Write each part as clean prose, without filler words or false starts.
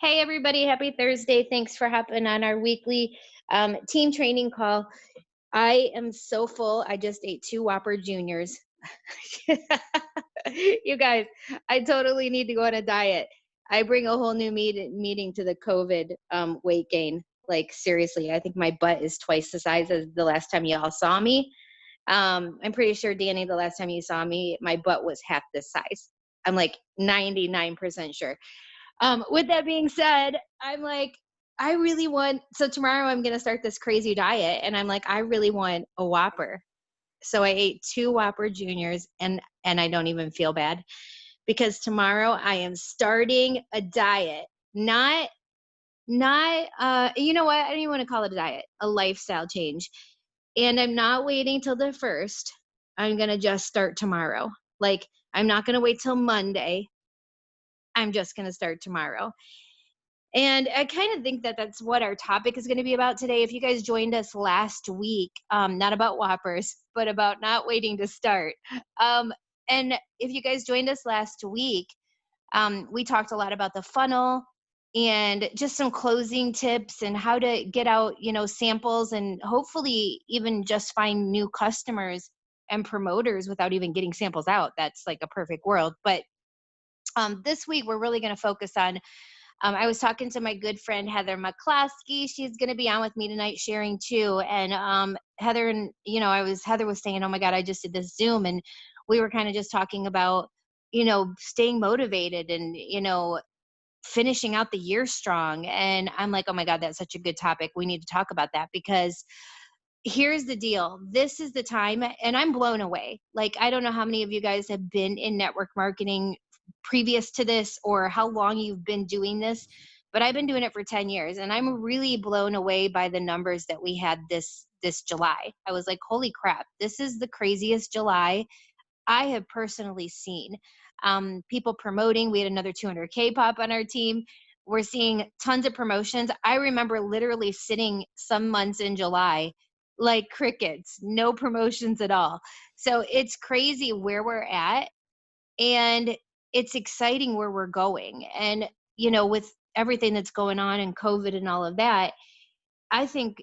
Hey, everybody. Happy Thursday. Thanks for hopping on our weekly team training call. I am so full. I just ate two Whopper Juniors. You guys, I totally need to go on a diet. I bring a whole new meeting to the COVID weight gain. Like, seriously, I think my butt is twice the size as the last time y'all saw me. I'm pretty sure, Danny, the last time you saw me, my butt was half this size. I'm like 99% sure. With that being said, I'm like, I really want, so tomorrow I'm going to start this crazy diet. And I'm like, I really want a Whopper. So I ate two Whopper Juniors and I don't even feel bad because tomorrow I am starting a diet. Not, you know what? I don't even want to call it a diet, a lifestyle change. And I'm not waiting till the first. I'm going to just start tomorrow. Like, I'm not going to wait till Monday. I'm just going to start tomorrow. And I kind of think that that's what our topic is going to be about today. If you guys joined us last week, not about Whoppers, but about not waiting to start. And if you guys joined us last week, we talked a lot about the funnel and just some closing tips and how to get out, samples and hopefully even just find new customers and promoters without even getting samples out. That's like a perfect world. But this week, we're really going to focus on I was talking to my good friend Heather McCloskey. She's going to be on with me tonight, sharing too. And Heather and Heather was saying, "Oh my God, I just did this Zoom," and we were kind of just talking about staying motivated and finishing out the year strong. And I'm like, "Oh my God, that's such a good topic. We need to talk about that because." Here's the deal. This is the time, and I'm blown away. Like, I don't know how many of you guys have been in network marketing previous to this or how long you've been doing this, but I've been doing it for 10 years and I'm really blown away by the numbers that we had this July. I was like, holy crap, this is the craziest July I have personally seen. People promoting, we had another 200K pop on our team. We're seeing tons of promotions. I remember literally sitting some months in July like crickets, no promotions at all. So it's crazy where we're at and it's exciting where we're going. And, with everything that's going on and COVID and all of that, I think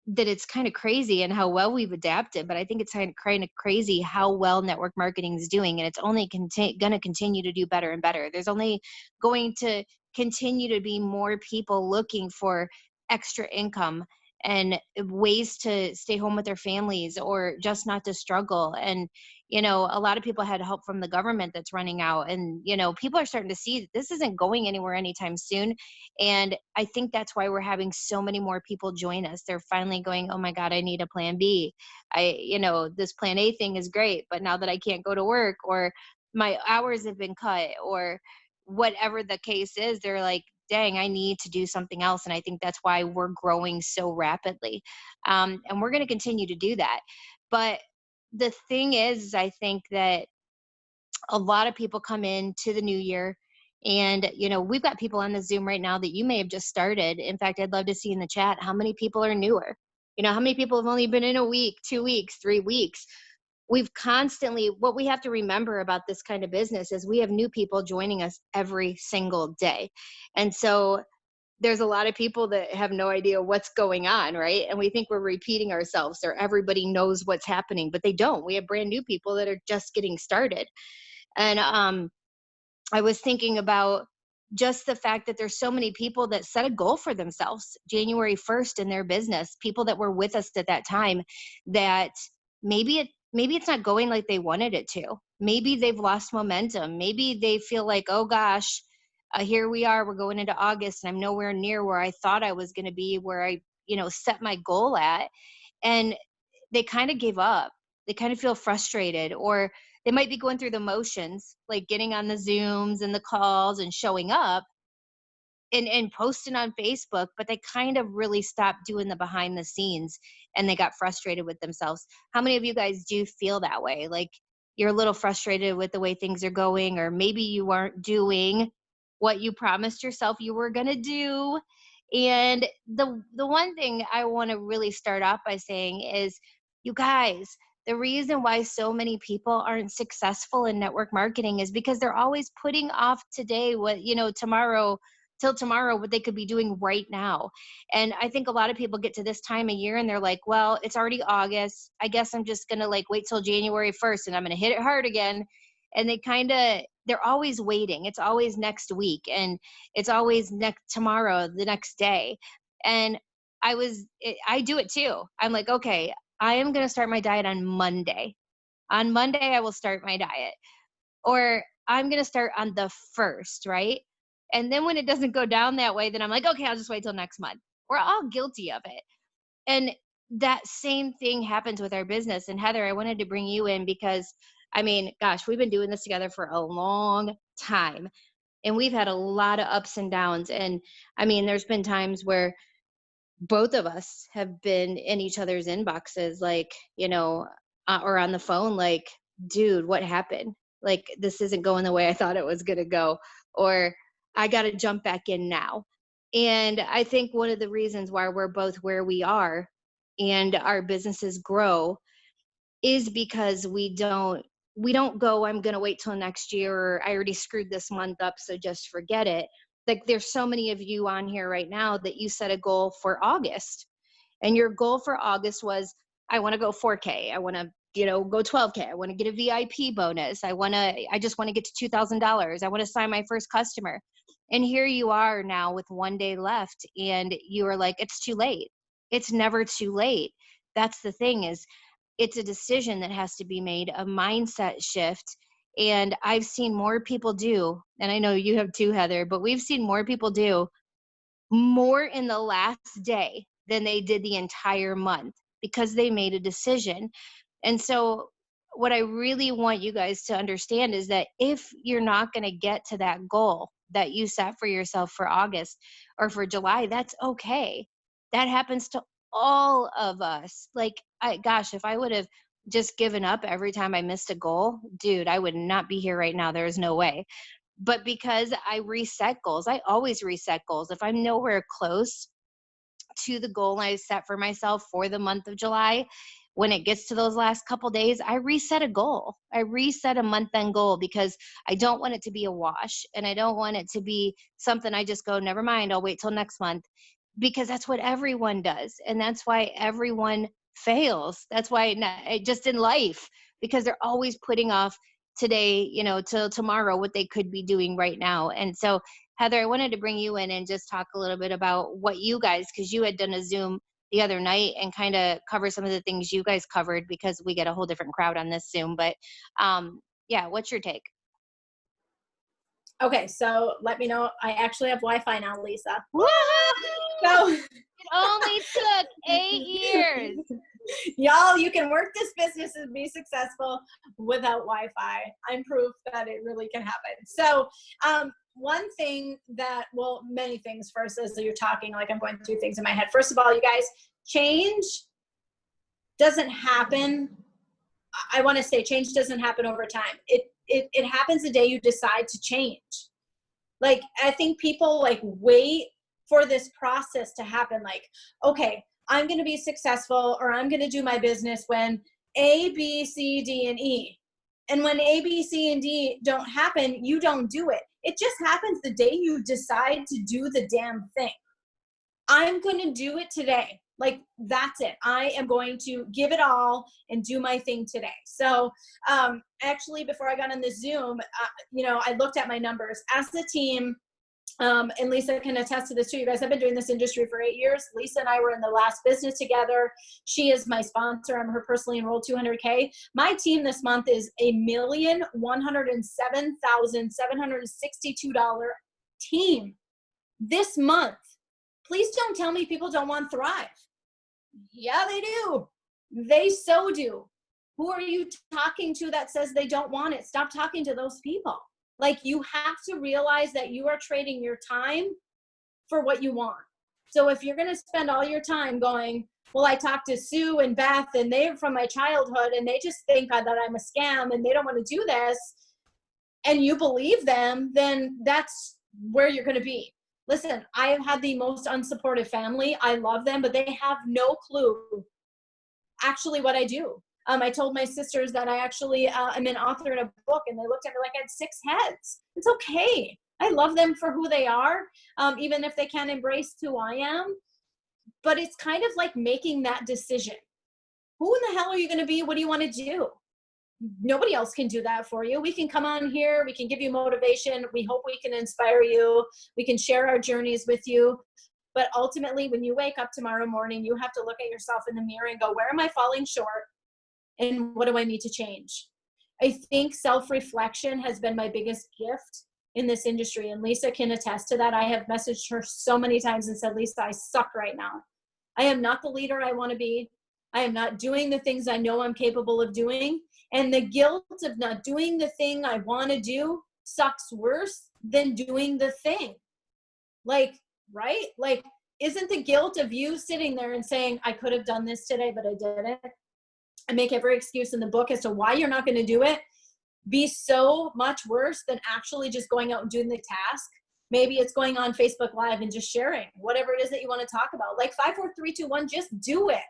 that it's kind of crazy and how well we've adapted, but I think it's kind of crazy how well network marketing is doing. And it's only going to continue to do better and better. There's only going to continue to be more people looking for extra income and ways to stay home with their families or just not to struggle. And, a lot of people had help from the government that's running out. And, people are starting to see that this isn't going anywhere anytime soon. And I think that's why we're having so many more people join us. They're finally going, oh my God, I need a plan B. This plan A thing is great, but now that I can't go to work or my hours have been cut or whatever the case is, they're like, dang, I need to do something else. And I think that's why we're growing so rapidly. And we're going to continue to do that. But the thing is, I think that a lot of people come into the new year and we've got people on the Zoom right now that you may have just started. In fact, I'd love to see in the chat how many people are newer. How many people have only been in a week, 2 weeks, 3 weeks. We've constantly, what we have to remember about this kind of business is we have new people joining us every single day. And so there's a lot of people that have no idea what's going on, right? And we think we're repeating ourselves or everybody knows what's happening, but they don't. We have brand new people that are just getting started. And I was thinking about just the fact that there's so many people that set a goal for themselves January 1st in their business, people that were with us at that time that maybe it's not going like they wanted it to. Maybe they've lost momentum. Maybe they feel like, oh gosh, here we are, we're going into August and I'm nowhere near where I thought I was going to be, where I, set my goal at. And they kind of gave up. They kind of feel frustrated, or they might be going through the motions, like getting on the Zooms and the calls and showing up and posting on Facebook, but they kind of really stopped doing the behind the scenes and they got frustrated with themselves. How many of you guys do feel that way? Like you're a little frustrated with the way things are going, or maybe you aren't doing what you promised yourself you were going to do. And the one thing I want to really start off by saying is, you guys, the reason why so many people aren't successful in network marketing is because they're always putting off today what, tomorrow till tomorrow what they could be doing right now. And I think a lot of people get to this time of year and they're like, well, it's already August. I guess I'm just going to like wait till January 1st and I'm going to hit it hard again. And they're always waiting. It's always next week and it's always next tomorrow, the next day. And I do it too. I'm like, okay, I am going to start my diet on Monday. On Monday, I will start my diet. Or I'm going to start on the 1st, right? And then when it doesn't go down that way, then I'm like, okay, I'll just wait till next month. We're all guilty of it. And that same thing happens with our business. And Heather, I wanted to bring you in because, I mean, gosh, we've been doing this together for a long time. And we've had a lot of ups and downs. And I mean, there's been times where both of us have been in each other's inboxes, like, or on the phone, like, dude, what happened? Like, this isn't going the way I thought it was going to go, or I got to jump back in now. And I think one of the reasons why we're both where we are and our businesses grow is because we don't go, I'm going to wait till next year, or I already screwed this month up, so just forget it. Like, there's so many of you on here right now that you set a goal for August, and your goal for August was, I want to go 4K. I want to, go 12K. I want to get a VIP bonus. I just want to get to $2,000. I want to sign my first customer. And here you are now with one day left, and you are like, it's too late. It's never too late. That's the thing, is it's a decision that has to be made, a mindset shift. And I've seen more people do, and I know you have too, Heather, but we've seen more people do more in the last day than they did the entire month because they made a decision. And so what I really want you guys to understand is that if you're not going to get to that goal that you set for yourself for August or for July, that's okay. That happens to all of us. Like, if I would have just given up every time I missed a goal, dude, I would not be here right now. There is no way. But because I reset goals, I always reset goals. If I'm nowhere close to the goal I set for myself for the month of July, when it gets to those last couple days, I reset a goal. I reset a month-end goal because I don't want it to be a wash, and I don't want it to be something I just go, never mind, I'll wait till next month, because that's what everyone does. And that's why everyone fails. That's why just in life, because they're always putting off today, till tomorrow, what they could be doing right now. And so, Heather, I wanted to bring you in and just talk a little bit about what you guys, because you had done a Zoom the other night and kind of cover some of the things you guys covered, because we get a whole different crowd on this Zoom. But yeah, what's your take? Okay, so let me know. I actually have Wi-Fi now, Lisa. Woo-hoo! So it only took 8 years. Y'all, you can work this business and be successful without Wi-Fi. I'm proof that it really can happen. So one thing many things. First, as you're talking, like I'm going through things in my head. First of all, you guys, change doesn't happen. I want to say change doesn't happen over time. It happens the day you decide to change. Like, I think people like wait for this process to happen. Like, okay, I'm going to be successful, or I'm going to do my business when A, B, C, D, and E. And when A, B, C, and D don't happen, you don't do it. It just happens the day you decide to do the damn thing. I'm going to do it today. Like, that's it. I am going to give it all and do my thing today. So actually, before I got on the Zoom, I looked at my numbers as a team. And Lisa can attest to this too. You guys have been doing this industry for 8 years. Lisa and I were in the last business together. She is my sponsor. I'm her personally enrolled 200K. My team this month is $1,107,762 team this month. Please don't tell me people don't want Thrive. Yeah, they do. They so do. Who are you talking to that says they don't want it? Stop talking to those people. Like, you have to realize that you are trading your time for what you want. So if you're going to spend all your time going, well, I talked to Sue and Beth and they're from my childhood and they just think that I'm a scam and they don't want to do this, and you believe them, then that's where you're going to be. Listen, I have had the most unsupportive family. I love them, but they have no clue actually what I do. I told my sisters that I actually am an author in a book, and they looked at me like I had 6 heads. It's okay. I love them for who they are, even if they can't embrace who I am. But it's kind of like making that decision. Who in the hell are you going to be? What do you want to do? Nobody else can do that for you. We can come on here. We can give you motivation. We hope we can inspire you. We can share our journeys with you. But ultimately, when you wake up tomorrow morning, you have to look at yourself in the mirror and go, where am I falling short? And what do I need to change? I think self-reflection has been my biggest gift in this industry. And Lisa can attest to that. I have messaged her so many times and said, Lisa, I suck right now. I am not the leader I want to be. I am not doing the things I know I'm capable of doing. And the guilt of not doing the thing I want to do sucks worse than doing the thing. Like, right? Like, isn't the guilt of you sitting there and saying, I could have done this today, but I didn't? I make every excuse in the book as to why you're not going to do it, be so much worse than actually just going out and doing the task. Maybe it's going on Facebook Live and just sharing whatever it is that you want to talk about. Like 5, 4, 3, 2, 1, just do it.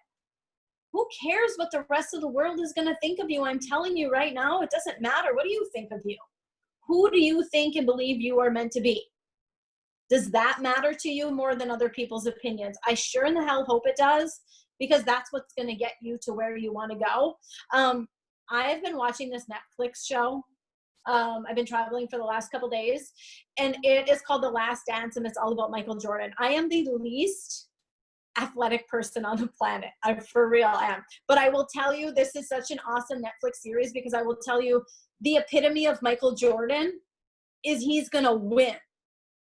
Who cares what the rest of the world is going to think of you? I'm telling you right now, it doesn't matter. What do you think of you? Who do you think and believe you are meant to be? Does that matter to you more than other people's opinions? I sure in the hell hope it does, because that's what's going to get you to where you want to go. I've been watching this Netflix show. I've been traveling for the last couple days, and it is called The Last Dance, and it's all about Michael Jordan. I am the least athletic person on the planet. I for real am. But I will tell you, this is such an awesome Netflix series, because I will tell you the epitome of Michael Jordan is he's going to win.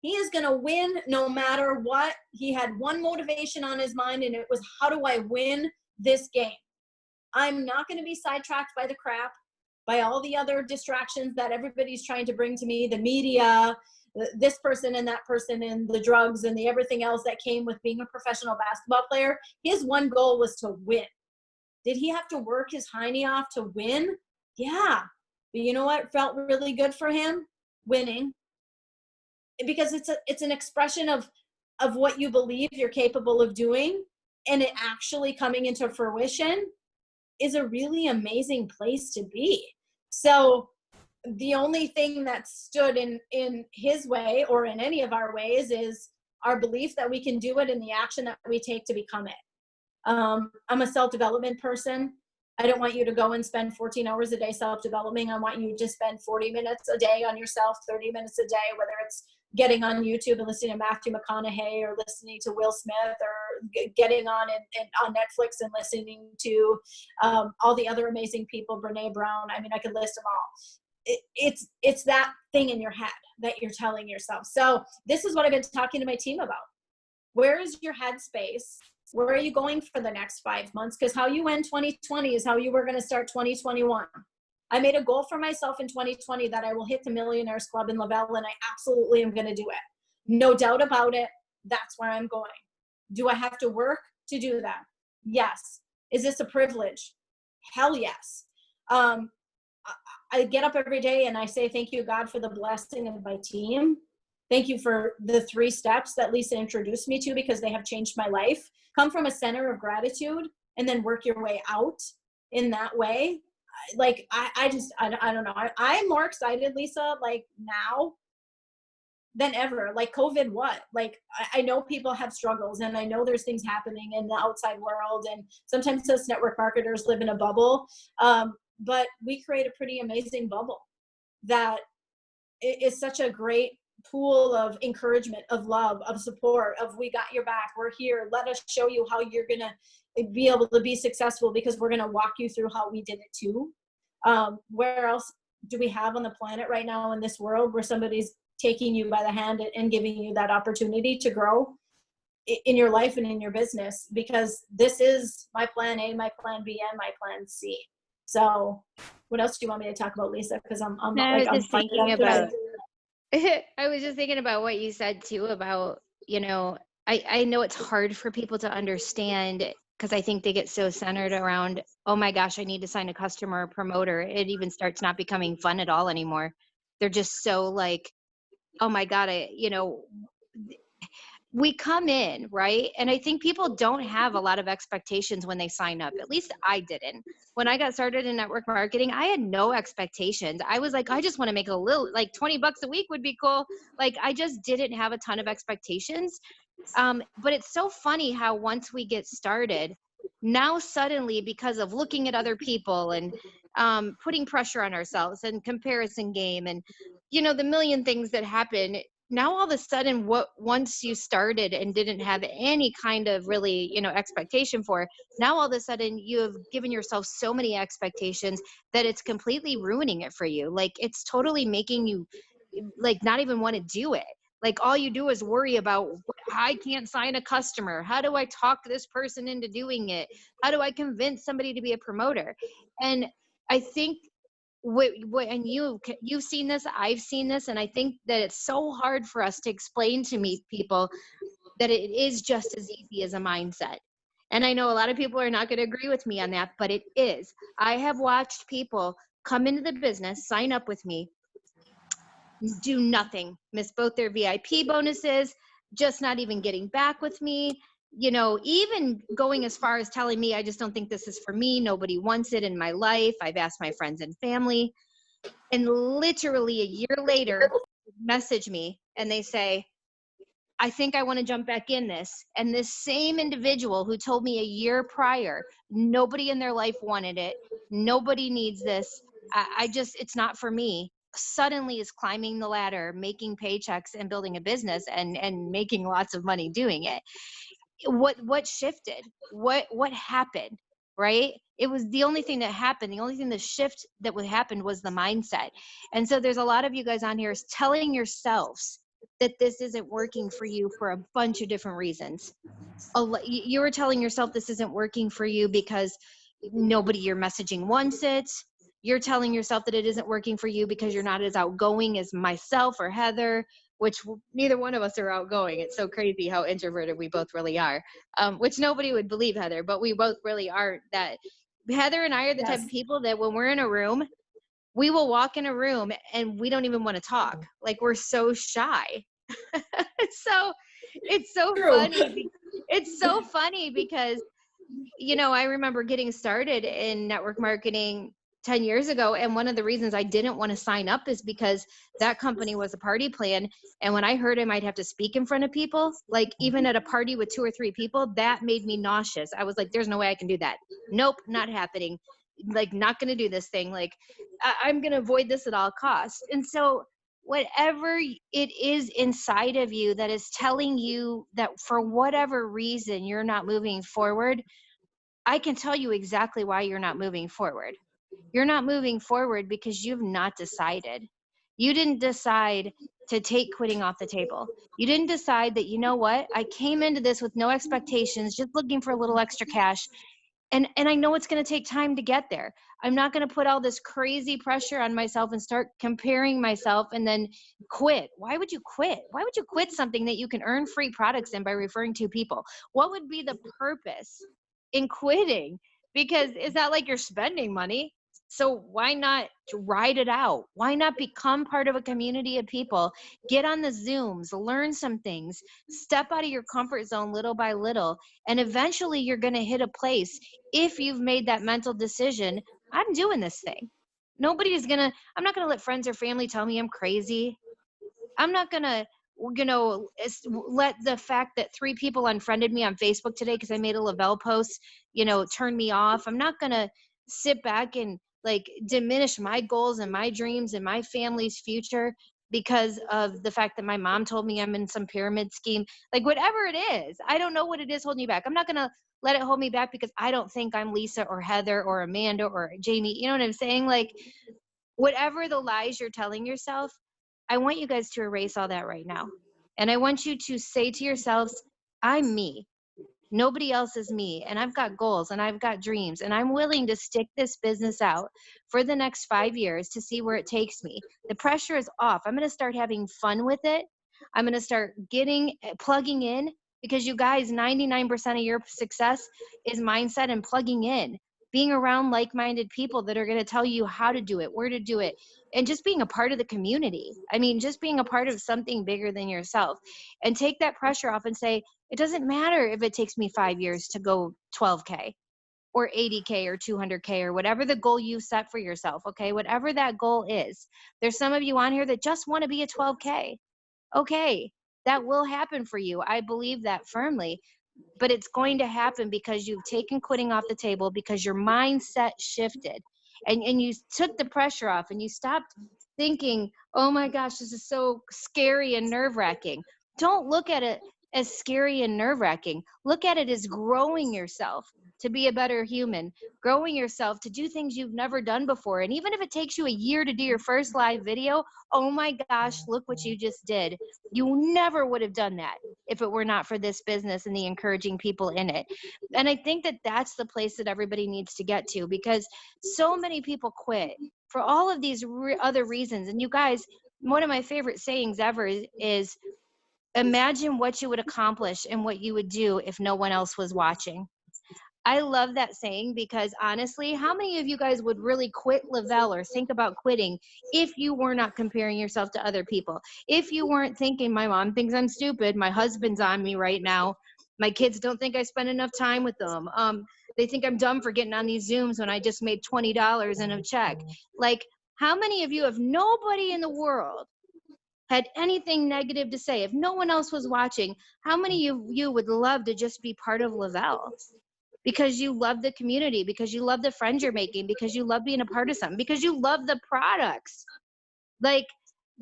He is going to win no matter what. He had one motivation on his mind, and it was, how do I win this game? I'm not going to be sidetracked by the crap, by all the other distractions that everybody's trying to bring to me, the media, this person and that person, and the drugs and the everything else that came with being a professional basketball player. His one goal was to win. Did he have to work his hiney off to win? Yeah. But you know what felt really good for him? Winning. Because it's an expression of what you believe you're capable of doing, and it actually coming into fruition is a really amazing place to be. So the only thing that stood in his way, or in any of our ways, is our belief that we can do it and the action that we take to become it. I'm a self-development person. I don't want you to go and spend 14 hours a day self-developing. I want you to spend 40 minutes a day on yourself, 30 minutes a day, whether it's getting on YouTube and listening to Matthew McConaughey, or listening to Will Smith, or getting on on Netflix and listening to all the other amazing people, Brene Brown. I mean, I could list them all. It's that thing in your head that you're telling yourself. So this is what I've been talking to my team about. Where is your headspace? Where are you going for the next 5 months? Because how you end 2020 is how you were going to start 2021. I made a goal for myself in 2020 that I will hit the Millionaires Club in Lavelle, and I absolutely am going to do it. No doubt about it. That's where I'm going. Do I have to work to do that? Yes. Is this a privilege? Hell yes. I get up every day and I say, thank you, God, for the blessing of my team. Thank you for the 3 steps that Lisa introduced me to, because they have changed my life. Come from a center of gratitude and then work your way out in that way. Like, I don't know. I'm more excited, Lisa, like now than ever. Like COVID, what? Like, I know people have struggles, and I know there's things happening in the outside world, and sometimes us network marketers live in a bubble. But we create a pretty amazing bubble that is such a great pool of encouragement, of love, of support, of we got your back, we're here, let us show you how you're gonna be able to be successful, because we're gonna walk you through how we did it too. Where else do we have on the planet right now in this world where somebody's taking you by the hand and giving you that opportunity to grow in your life and in your business? Because this is my plan A, my plan B, and my plan C. So what else do you want me to talk about, Lisa? Because I'm thinking about I was just thinking about what you said too about, I know it's hard for people to understand, because I think they get so centered around, oh my gosh, I need to sign a customer or promoter. It even starts not becoming fun at all anymore. They're just so like, oh my God, we come in, right? And I think people don't have a lot of expectations when they sign up. At least I didn't. When I got started in network marketing, I had no expectations. I was like, I just want to make a little, like 20 bucks a week would be cool. Like, I just didn't have a ton of expectations. But it's so funny how once we get started, now suddenly, because of looking at other people and putting pressure on ourselves and comparison game and, the million things that happen, now all of a sudden, what once you started and didn't have any kind of really, expectation for, now all of a sudden you have given yourself so many expectations that it's completely ruining it for you. Like, it's totally making you like not even want to do it. Like, all you do is worry about, I can't sign a customer. How do I talk this person into doing it? How do I convince somebody to be a promoter? And I think and you've seen this, I've seen this, and I think that it's so hard for us to explain to me people that it is just as easy as a mindset. And I know a lot of people are not going to agree with me on that, but it is. I have watched people come into the business, sign up with me, do nothing, miss both their VIP bonuses, just not even getting back with me, even going as far as telling me, I just don't think this is for me. Nobody wants it in my life. I've asked my friends and family. And literally a year later, message me and they say, I think I want to jump back in this. And this same individual who told me a year prior, nobody in their life wanted it. Nobody needs this. It's not for me. Suddenly is climbing the ladder, making paychecks and building a business and making lots of money doing it. What shifted? What happened? Right? It was the only thing that happened. The only thing that shift that would happen was the mindset. And so there's a lot of you guys on here telling yourselves that this isn't working for you for a bunch of different reasons. You were telling yourself this isn't working for you because nobody you're messaging wants it. You're telling yourself that it isn't working for you because you're not as outgoing as myself or Heather, which neither one of us are outgoing. It's so crazy how introverted we both really are, which nobody would believe, Heather, but we both really are. That Heather and I are the type of people that when we're in a room, we will walk in a room and we don't even want to talk. Like, we're so shy. So it's so funny. It's so funny because, I remember getting started in network marketing 10 years ago. And one of the reasons I didn't want to sign up is because that company was a party plan. And when I heard I might have to speak in front of people, like even at a party with 2 or 3 people, that made me nauseous. I was like, there's no way I can do that. Nope, not happening. Like, not going to do this thing. Like, I'm going to avoid this at all costs. And so whatever it is inside of you that is telling you that for whatever reason you're not moving forward, I can tell you exactly why you're not moving forward. You're not moving forward because you've not decided. You didn't decide to take quitting off the table. You didn't decide that, you know what, I came into this with no expectations, just looking for a little extra cash. And I know it's going to take time to get there. I'm not going to put all this crazy pressure on myself and start comparing myself and then quit. Why would you quit? Why would you quit something that you can earn free products in by referring to people? What would be the purpose in quitting? Because it's not like you're spending money. So why not ride it out? Why not become part of a community of people? Get on the Zooms, learn some things, step out of your comfort zone little by little, and eventually you're going to hit a place, if you've made that mental decision, I'm doing this thing. I'm not going to let friends or family tell me I'm crazy. I'm not going to, let the fact that 3 people unfriended me on Facebook today because I made a Lavelle post, turn me off. I'm not going to sit back and like diminish my goals and my dreams and my family's future because of the fact that my mom told me I'm in some pyramid scheme. Like, whatever it is, I don't know what it is holding you back. I'm not going to let it hold me back because I don't think I'm Lisa or Heather or Amanda or Jamie. You know what I'm saying? Like, whatever the lies you're telling yourself, I want you guys to erase all that right now. And I want you to say to yourselves, I'm me. Nobody else is me. And I've got goals and I've got dreams. And I'm willing to stick this business out for the next 5 years to see where it takes me. The pressure is off. I'm going to start having fun with it. I'm going to start plugging in, because you guys, 99% of your success is mindset and plugging in. being around like-minded people that are going to tell you how to do it, where to do it, and just being a part of the community. I mean, just being a part of something bigger than yourself, and take that pressure off and say, it doesn't matter if it takes me 5 years to go 12K or 80K or 200K or whatever the goal you set for yourself. Okay. Whatever that goal is, there's some of you on here that just want to be a 12K. Okay. That will happen for you. I believe that firmly, but it's going to happen because you've taken quitting off the table, because your mindset shifted, and you took the pressure off, and you stopped thinking, oh my gosh, this is so scary and nerve-wracking. Don't look at it as scary and nerve-wracking. Look at it as growing yourself to be a better human, growing yourself to do things you've never done before. And even if it takes you a year to do your first live video, oh my gosh, look what you just did. You never would have done that if it were not for this business and the encouraging people in it. And I think that that's the place that everybody needs to get to, because so many people quit for all of these other reasons. And you guys, one of my favorite sayings ever is imagine what you would accomplish and what you would do if no one else was watching. I love that saying, because honestly, how many of you guys would really quit Le-Vel or think about quitting if you were not comparing yourself to other people? If you weren't thinking, my mom thinks I'm stupid, my husband's on me right now, my kids don't think I spend enough time with them, they think I'm dumb for getting on these Zooms when I just made $20 in a check. Like, how many of you, if nobody in the world had anything negative to say, if no one else was watching, how many of you would love to just be part of Le-Vel? Because you love the community, because you love the friends you're making, because you love being a part of something, because you love the products. Like,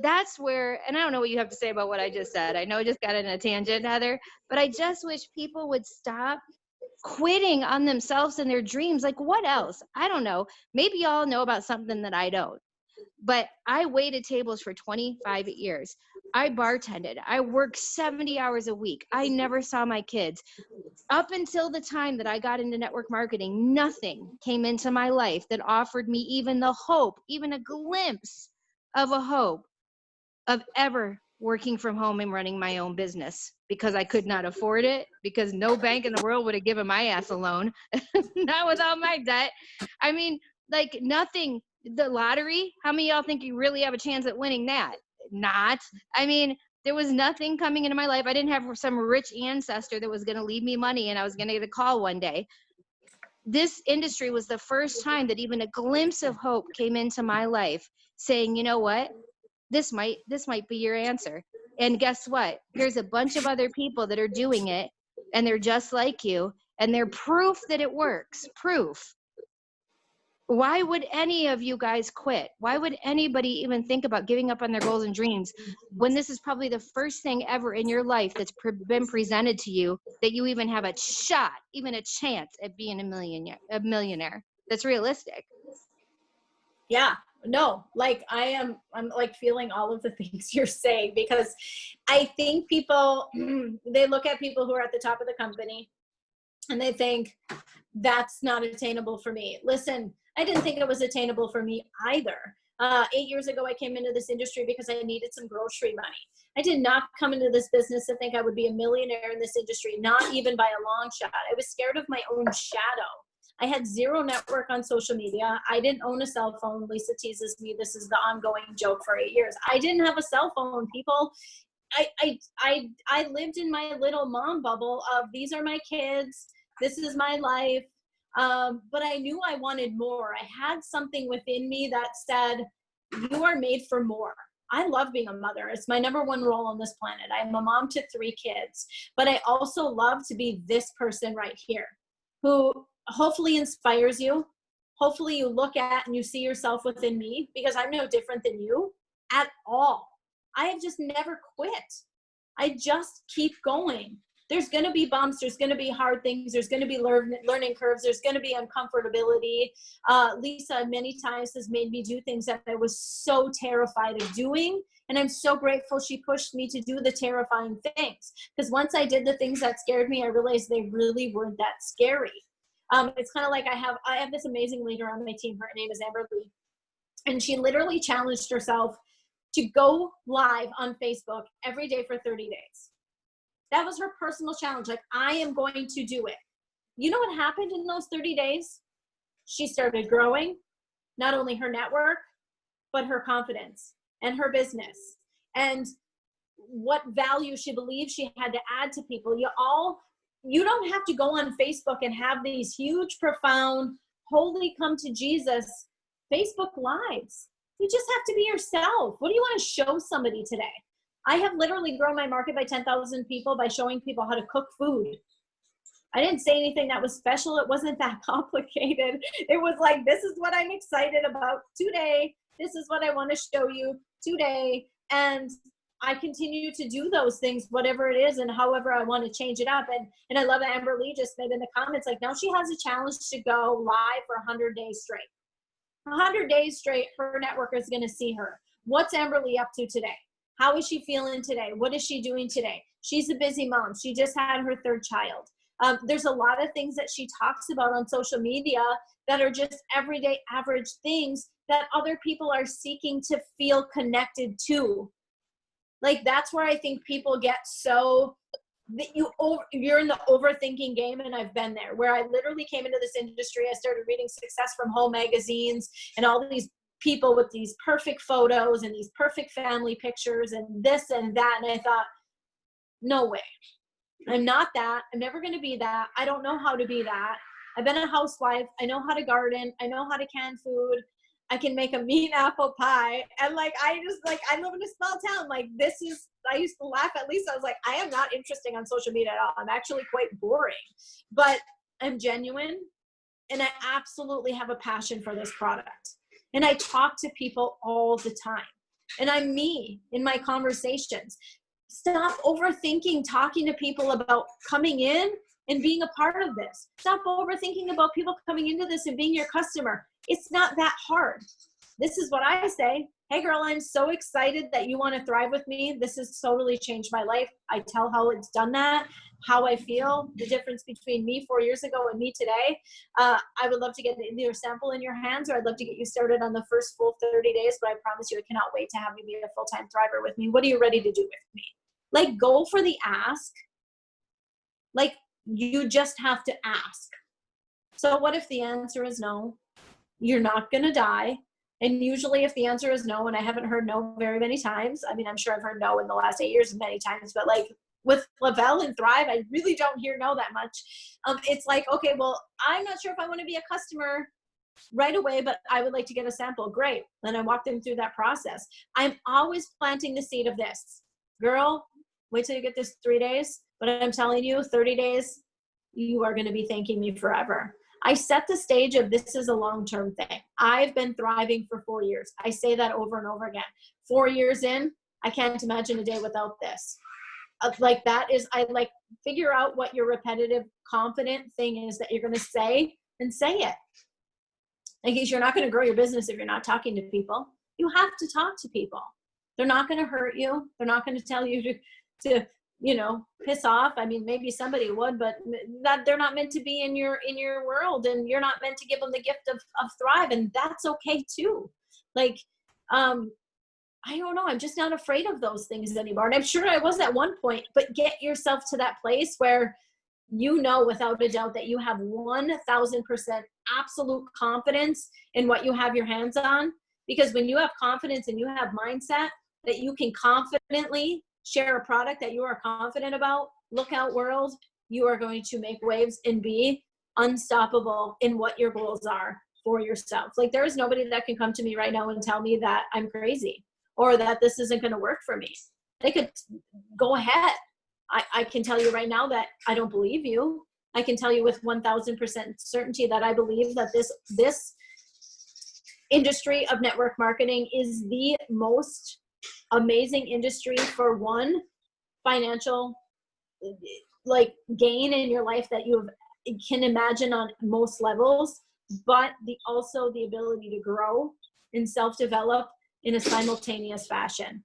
that's where, and I don't know what you have to say about what I just said. I know I just got in a tangent, Heather, but I just wish people would stop quitting on themselves and their dreams. Like, what else? I don't know. Maybe y'all know about something that I don't. But I waited tables for 25 years. I bartended. I worked 70 hours a week. I never saw my kids. Up until the time that I got into network marketing, nothing came into my life that offered me even the hope, even a glimpse of a hope of ever working from home and running my own business, because I could not afford it, because no bank in the world would have given my ass a loan, not without my debt. I mean, like, nothing. The lottery, how many of y'all think you really have a chance at winning that? Not. I mean, there was nothing coming into my life. I didn't have some rich ancestor that was going to leave me money and I was going to get a call one day. This industry was the first time that even a glimpse of hope came into my life, saying, you know what? This might be your answer. And guess what? Here's a bunch of other people that are doing it, and they're just like you, and they're proof that it works. Proof. Why would any of you guys quit? Why would anybody even think about giving up on their goals and dreams when this is probably the first thing ever in your life that's been presented to you that you even have a shot, even a chance at being a millionaire that's realistic? Yeah, no, like I'm like feeling all of the things you're saying, because I think people, they look at people who are at the top of the company and they think that's not attainable for me. Listen, I didn't think it was attainable for me either. 8 years ago, I came into this industry because I needed some grocery money. I did not come into this business to think I would be a millionaire in this industry, not even by a long shot. I was scared of my own shadow. I had zero network on social media. I didn't own a cell phone. Lisa teases me. This is the ongoing joke for 8 years. I didn't have a cell phone, people. I lived in my little mom bubble of, these are my kids. This is my life. But I knew I wanted more. I had something within me that said, you are made for more. I love being a mother. It's my number one role on this planet. I'm a mom to 3 kids, but I also love to be this person right here who hopefully inspires you. Hopefully you look at and you see yourself within me, because I'm no different than you at all. I have just never quit. I just keep going. There's going to be bumps. There's going to be hard things. There's going to be learning curves. There's going to be uncomfortability. Lisa many times has made me do things that I was so terrified of doing. And I'm so grateful she pushed me to do the terrifying things. Because once I did the things that scared me, I realized they really weren't that scary. It's kind of like I have this amazing leader on my team. Her name is Amber Lee. And she literally challenged herself to go live on Facebook every day for 30 days. That was her personal challenge. Like, I am going to do it. You know what happened in those 30 days? she started growing not only her network, but her confidence and her business and what value she believes she had to add to people. You don't have to go on Facebook and have these huge, profound, holy come to Jesus Facebook lives. You just have to be yourself. What do you want to show somebody today? I have literally grown my market by 10,000 people by showing people how to cook food. I didn't say anything that was special. It wasn't that complicated. It was like, this is what I'm excited about today. This is what I want to show you today. And I continue to do those things, whatever it is, and however I want to change it up. And I love that Amber Lee just made in the comments, like, now she has a challenge to go live for 100 days straight. 100 days straight, her network is going to see her. What's Amber Lee up to today? How is she feeling today? What is she doing today? She's a busy mom. She just had her third child. There's a lot of things that she talks about on social media that are just everyday average things that other people are seeking to feel connected to. Like, that's where I think people get so that you're in the overthinking game. And I've been there, where I literally came into this industry. I started reading Success from Home magazines and all these people with these perfect photos and these perfect family pictures and this and that. And I thought, no way. I'm not that. I'm never going to be that. I don't know how to be that. I've been a housewife. I know how to garden. I know how to can food. I can make a mean apple pie. And like, I live in a small town. Like, I used to laugh at Lisa. I was like, I am not interesting on social media at all. I'm actually quite boring, but I'm genuine. And I absolutely have a passion for this product. And I talk to people all the time. And I'm me in my conversations. Stop overthinking talking to people about coming in and being a part of this. Stop overthinking about people coming into this and being your customer. It's not that hard. This is what I say. Hey girl, I'm so excited that you want to thrive with me. This has totally changed my life. I tell how it's done that, how I feel, the difference between me 4 years ago and me today. I would love to get either a sample in your hands, or I'd love to get you started on the first full 30 days, but I promise you I cannot wait to have you be a full-time thriver with me. What are you ready to do with me? Like, go for the ask. Like, you just have to ask. So what if the answer is no? You're not going to die. And usually if the answer is no, and I haven't heard no very many times, I mean, I'm sure I've heard no in the last 8 years many times, but like with Lavelle and Thrive, I really don't hear no that much. It's like, okay, well, I'm not sure if I want to be a customer right away, but I would like to get a sample. Great. Then I walk them through that process. I'm always planting the seed of this. Girl, wait till you get this 3 days, but I'm telling you, 30 days, you are going to be thanking me forever. I set the stage of this is a long-term thing. I've been thriving for 4 years. I say that over and over again. 4 years in, I can't imagine a day without this. Like, that is, I like, figure out what your repetitive, confident thing is that you're going to say, and say it. Like, you're not going to grow your business if you're not talking to people. You have to talk to people. They're not going to hurt you. They're not going to tell you to piss off. I mean, maybe somebody would, but that they're not meant to be in your world, and you're not meant to give them the gift of thrive. And that's okay too. Like, I don't know. I'm just not afraid of those things anymore. And I'm sure I was at one point, but get yourself to that place where you know, without a doubt, that you have 1,000% absolute confidence in what you have your hands on. Because when you have confidence and you have mindset that you can confidently share a product that you are confident about, look out world, you are going to make waves and be unstoppable in what your goals are for yourself. Like, there is nobody that can come to me right now and tell me that I'm crazy or that this isn't going to work for me. They could go ahead. I can tell you right now that I don't believe you. I can tell you with 1,000% certainty that I believe that this industry of network marketing is the most amazing industry for one financial like gain in your life that you can imagine on most levels, but also the ability to grow and self-develop in a simultaneous fashion.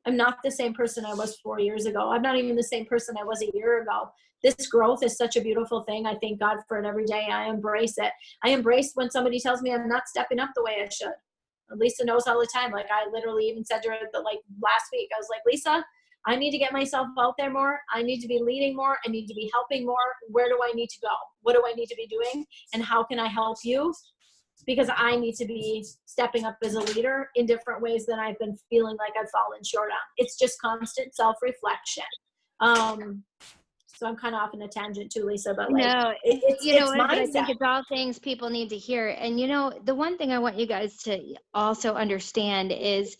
I'm not the same person I was 4 years ago. I'm not even the same person I was a year ago. This growth is such a beautiful thing. I thank God for it every day. I embrace it. I embrace when somebody tells me I'm not stepping up the way I should. Lisa knows all the time. Like, I literally even said to her last week, I was like, Lisa, I need to get myself out there more. I need to be leading more. I need to be helping more. Where do I need to go? What do I need to be doing? And how can I help you? Because I need to be stepping up as a leader in different ways than I've been feeling like I've fallen short on. It's just constant self-reflection. So I'm kind of off in a tangent too, Lisa, but like No, you know it's what? But I think mindset. it's all things people need to hear. And you know, the one thing I want you guys to also understand is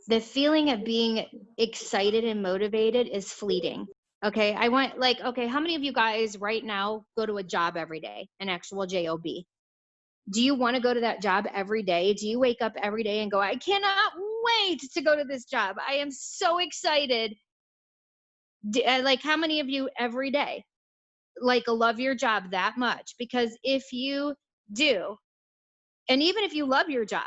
the feeling of being excited and motivated is fleeting. Okay. I want, like, okay, how many of you guys right now go to a job every day, an actual job? Do you want to go to that job every day? Do you wake up every day and go, I cannot wait to go to this job? I am so excited. Like, how many of you every day like love your job that much? Because if you do, and even if you love your job,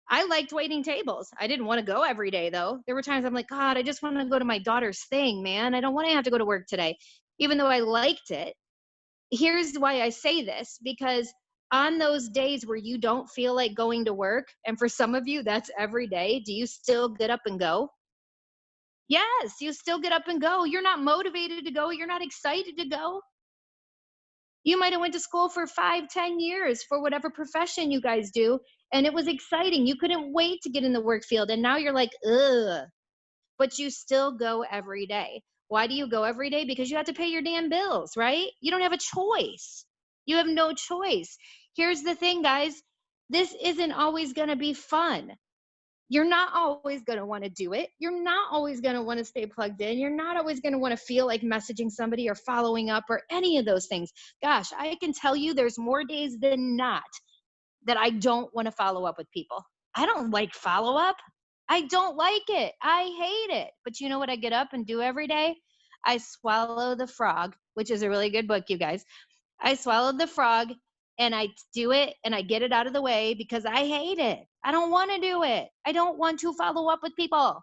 I liked waiting tables. I didn't want to go every day though. There were times I'm like, God, I just want to go to my daughter's thing, man. I don't want to have to go to work today, even though I liked it. Here's why I say this, because on those days where you don't feel like going to work, and for some of you that's every day, do you still get up and go? Yes, you still get up and go. You're not motivated to go. You're not excited to go. You might have went to school for 5, 10 years for whatever profession you guys do, and it was exciting. You couldn't wait to get in the work field, and now you're like, ugh. But you still go every day. Why do you go every day? Because you have to pay your damn bills, right? You don't have a choice. You have no choice. Here's the thing, guys. This isn't always going to be fun. You're not always going to want to do it. You're not always going to want to stay plugged in. You're not always going to want to feel like messaging somebody or following up or any of those things. Gosh, I can tell you there's more days than not that I don't want to follow up with people. I don't like follow up. I don't like it. I hate it. But you know what I get up and do every day? I swallow the frog, which is a really good book, you guys. I swallowed the frog and I do it and I get it out of the way because I hate it. I don't want to do it. I don't want to follow up with people.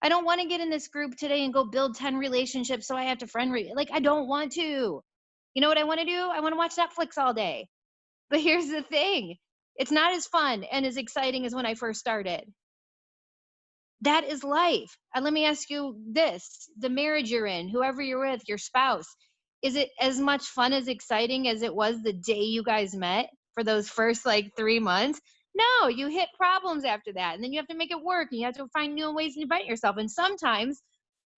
I don't want to get in this group today and go build 10 relationships so I have to like, I don't want to. You know what I want to do? I want to watch Netflix all day. But here's the thing. It's not as fun and as exciting as when I first started. That is life. And let me ask you this, the marriage you're in, whoever you're with, your spouse, is it as much fun, as exciting as it was the day you guys met for those first like 3 months? No, you hit problems after that. And then you have to make it work and you have to find new ways to invent yourself. And sometimes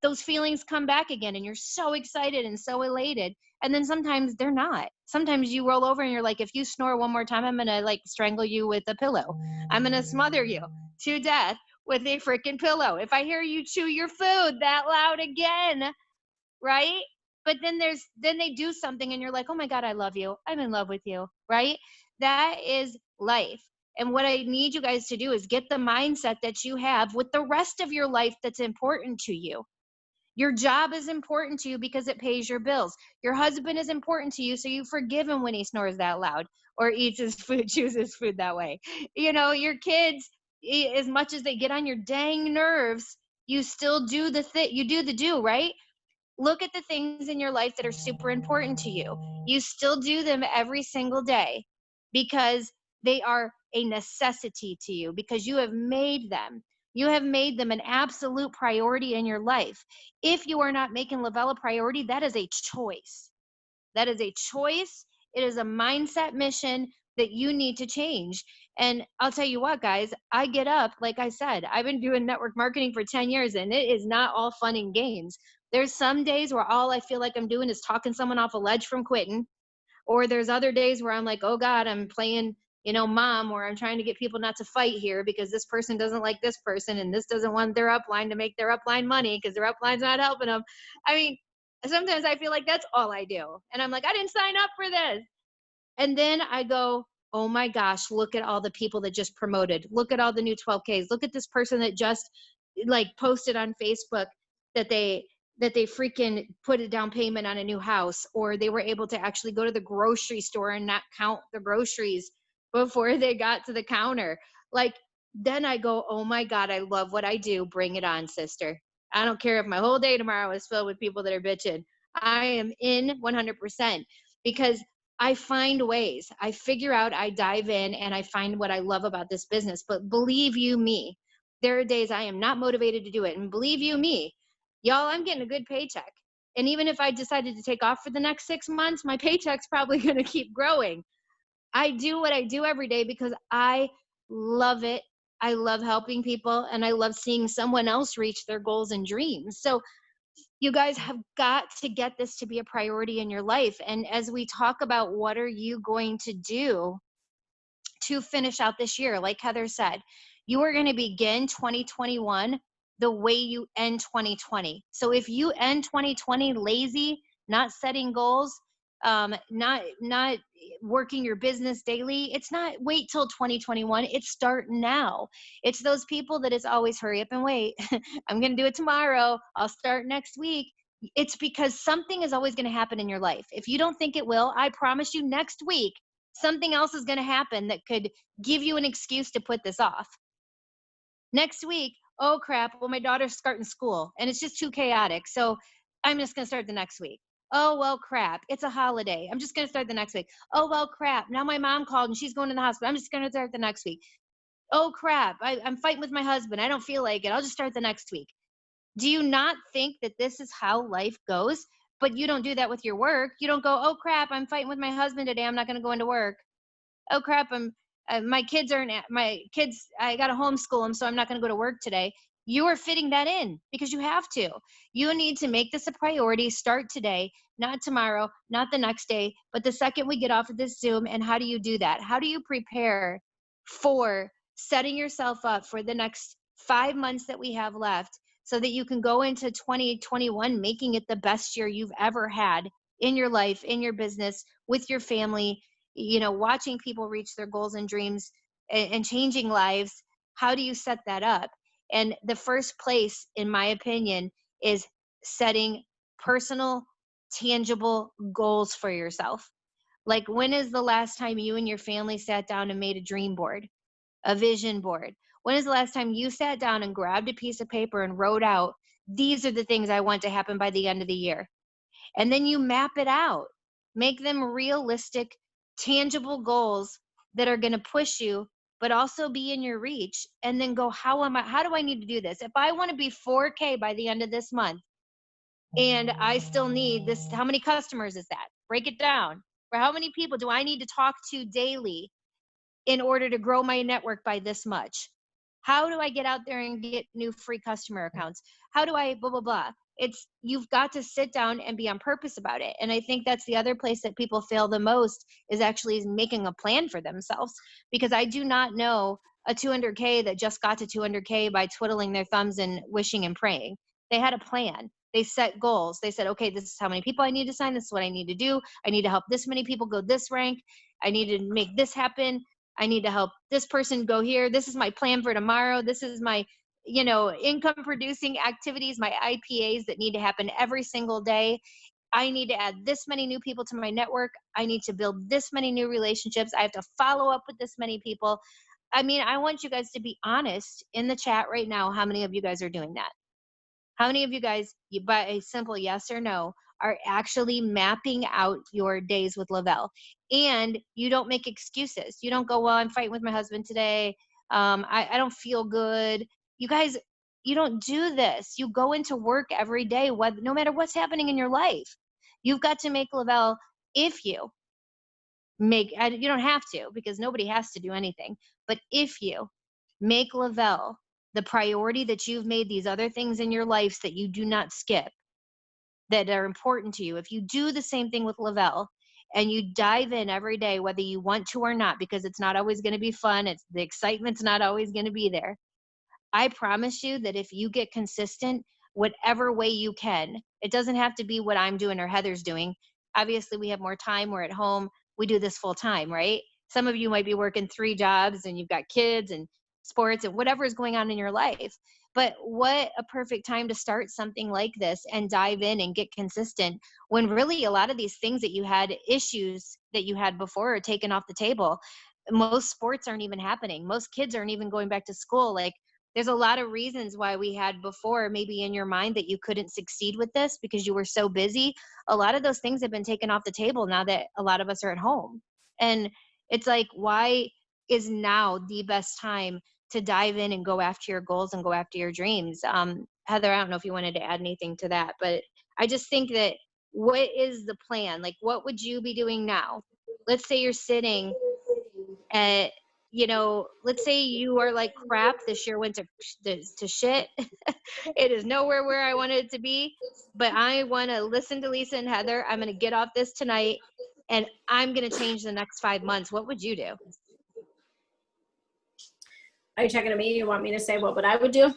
those feelings come back again and you're so excited and so elated. And then sometimes they're not. Sometimes you roll over and you're like, if you snore one more time, I'm going to like strangle you with a pillow. I'm going to smother you to death with a freaking pillow. If I hear you chew your food that loud again, right? But then they do something and you're like, oh my God, I love you. I'm in love with you, right? That is life. And what I need you guys to do is get the mindset that you have with the rest of your life that's important to you. Your job is important to you because it pays your bills. Your husband is important to you, so you forgive him when he snores that loud or eats his food, chews his food that way. You know, your kids, as much as they get on your dang nerves, you still do the thing. You do the do, right? Look at the things in your life that are super important to you. You still do them every single day because they are a necessity to you, because you have made them. You have made them an absolute priority in your life. If you are not making Lavelle a priority, that is a choice. That is a choice. It is a mindset mission that you need to change. And I'll tell you what, guys, I get up, like I said, I've been doing network marketing for 10 years and it is not all fun and games. There's some days where all I feel like I'm doing is talking someone off a ledge from quitting. Or there's other days where I'm like, oh God, I'm playing, mom, or I'm trying to get people not to fight here because this person doesn't like this person and this doesn't want their upline to make their upline money because their upline's not helping them. I mean, sometimes I feel like that's all I do. And I'm like, I didn't sign up for this. And then I go, oh my gosh, look at all the people that just promoted. Look at all the new 12Ks. Look at this person that just like posted on Facebook that they freaking put a down payment on a new house, or they were able to actually go to the grocery store and not count the groceries before they got to the counter. Like, then I go, oh my God, I love what I do. Bring it on, sister. I don't care if my whole day tomorrow is filled with people that are bitching. I am in 100% because I find ways. I figure out, I dive in, and I find what I love about this business. But believe you me, There are days I am not motivated to do it. And believe you me, y'all, I'm getting a good paycheck. And even if I decided to take off for the next 6 months, my paycheck's probably going to keep growing. I do what I do every day because I love it. I love helping people and I love seeing someone else reach their goals and dreams. So, you guys have got to get this to be a priority in your life. And as we talk about what are you going to do to finish out this year, like Heather said, you are going to begin 2021 the way you end 2020. So if you end 2020 lazy, not setting goals, not working your business daily, it's not wait till 2021. It's start now. It's those people that it's always hurry up and wait. I'm going to do it tomorrow. I'll start next week. It's because something is always going to happen in your life. If you don't think it will, I promise you next week something else is going to happen that could give you an excuse to put this off. Next week, oh crap, well, my daughter's starting school and it's just too chaotic. So I'm just going to start the next week. Oh, well, crap. It's a holiday. I'm just going to start the next week. Oh, well, crap. Now my mom called and she's going to the hospital. I'm just going to start the next week. Oh, crap. I'm fighting with my husband. I don't feel like it. I'll just start the next week. Do you not think that this is how life goes? But you don't do that with your work. You don't go, oh, crap. I'm fighting with my husband today. I'm not going to go into work. Oh crap, my kids aren't my kids, I got to homeschool them, so I'm not going to go to work today. You are fitting that in because you have to. You need to make this a priority. Start today, not tomorrow, not the next day, but the second we get off of this Zoom. And how do you do that? How do you prepare for setting yourself up for the next 5 months that we have left so that you can go into 2021 making it the best year you've ever had in your life, in your business, with your family, watching people reach their goals and dreams and changing lives? How do you set that up? And the first place, in my opinion, is setting personal, tangible goals for yourself. Like, when is the last time you and your family sat down and made a dream board, a vision board? When is the last time you sat down and grabbed a piece of paper and wrote out, these are the things I want to happen by the end of the year? And then you map it out, make them realistic, tangible goals that are going to push you, but also be in your reach. And then go, how do I need to do this? If I want to be 4K by the end of this month and I still need this, how many customers is that? Break it down. For how many people do I need to talk to daily in order to grow my network by this much? How do I get out there and get new free customer accounts? How do I blah, blah, blah? You've got to sit down and be on purpose about it. And I think that's the other place that people fail the most, is actually making a plan for themselves. Because I do not know a 200K that just got to 200K by twiddling their thumbs and wishing and praying. They had a plan. They set goals. They said, okay, this is how many people I need to sign. This is what I need to do. I need to help this many people go this rank. I need to make this happen. I need to help this person go here. This is my plan for tomorrow. This is my, income producing activities, my IPAs that need to happen every single day. I need to add this many new people to my network. I need to build this many new relationships. I have to follow up with this many people. I mean, I want you guys to be honest in the chat right now. How many of you guys are doing that? How many of you guys, by a simple yes or no, are actually mapping out your days with Lavelle? And you don't make excuses. You don't go, well, I'm fighting with my husband today. I don't feel good. You guys, you don't do this. You go into work every day, no matter what's happening in your life. You've got to make Lavelle, if you you don't have to, because nobody has to do anything. But if you make Lavelle the priority that you've made these other things in your life that you do not skip, that are important to you, if you do the same thing with Lavelle and you dive in every day, whether you want to or not, because it's not always going to be fun, the excitement's not always going to be there. I promise you that if you get consistent, whatever way you can, it doesn't have to be what I'm doing or Heather's doing. Obviously, we have more time. We're at home. We do this full time, right? Some of you might be working 3 jobs and you've got kids and sports and whatever is going on in your life. But what a perfect time to start something like this and dive in and get consistent, when really a lot of these things that you had, issues that you had before, are taken off the table. Most sports aren't even happening. Most kids aren't even going back to school. Like, there's a lot of reasons why we had before, maybe in your mind, that you couldn't succeed with this because you were so busy. A lot of those things have been taken off the table now that a lot of us are at home. And it's like, why is now the best time to dive in and go after your goals and go after your dreams. Heather, I don't know if you wanted to add anything to that, but I just think that, what is the plan? Like, what would you be doing now? Let's say you're sitting at, let's say you are like, crap, this year went to shit. It is nowhere where I wanted it to be, but I want to listen to Lisa and Heather. I'm going to get off this tonight and I'm going to change the next 5 months. What would you do? Are you checking to me? You want me to say what I would do?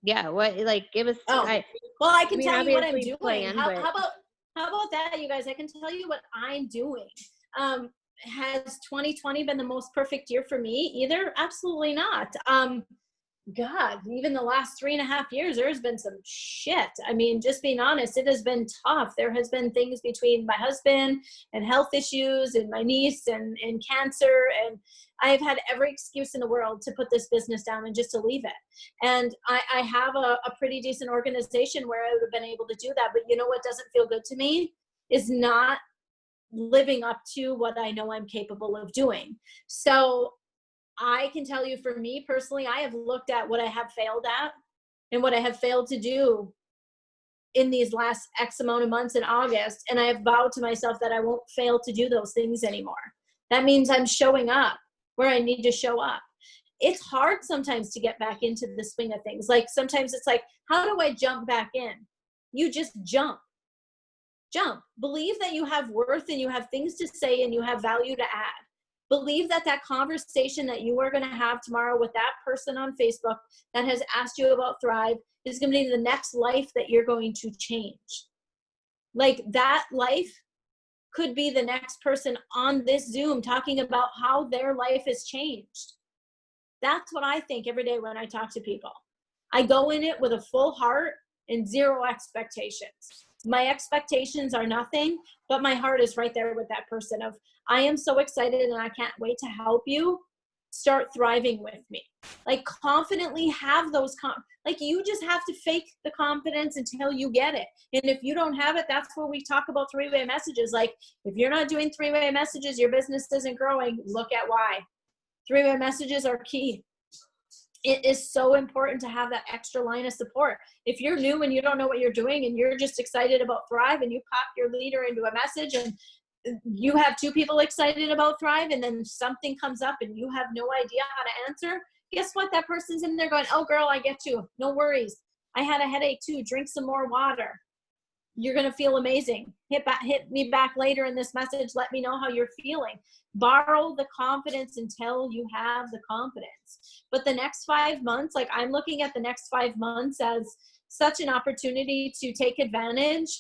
Yeah. What, like, give us, well, I can tell you what I'm doing. Plan, how about that, you guys? I can tell you what I'm doing. Has 2020 been the most perfect year for me either? Absolutely not. God, even the last 3.5 years, there's been some shit. I mean, just being honest, it has been tough. There has been things between my husband and health issues and my niece and cancer. And I've had every excuse in the world to put this business down and just to leave it. And I have a pretty decent organization where I would have been able to do that. But you know what doesn't feel good to me is not living up to what I know I'm capable of doing. So I can tell you, for me personally, I have looked at what I have failed at and what I have failed to do in these last X amount of months in August. And I have vowed to myself that I won't fail to do those things anymore. That means I'm showing up where I need to show up. It's hard sometimes to get back into the swing of things. Like sometimes it's like, how do I jump back in? You just jump. Believe that you have worth and you have things to say and you have value to add. Believe that conversation that you are going to have tomorrow with that person on Facebook that has asked you about Thrive is going to be the next life that you're going to change. Like, that life could be the next person on this Zoom talking about how their life has changed. That's what I think every day when I talk to people. I go in it with a full heart and zero expectations. My expectations are nothing, but my heart is right there with that person of, I am so excited and I can't wait to help you start thriving with me. Like, confidently have those, like, you just have to fake the confidence until you get it. And if you don't have it, that's where we talk about three-way messages. Like, if you're not doing three-way messages, your business isn't growing. Look at why. Three-way messages are key. It is so important to have that extra line of support. If you're new and you don't know what you're doing and you're just excited about Thrive and you pop your leader into a message and you have 2 people excited about Thrive and then something comes up and you have no idea how to answer, guess what? That person's in there going, oh girl, I get you. No worries. I had a headache too. Drink some more water. You're going to feel amazing. Hit me back later in this message. Let me know how you're feeling. Borrow the confidence until you have the confidence. But the next 5 months, like, I'm looking at the next 5 months as such an opportunity to take advantage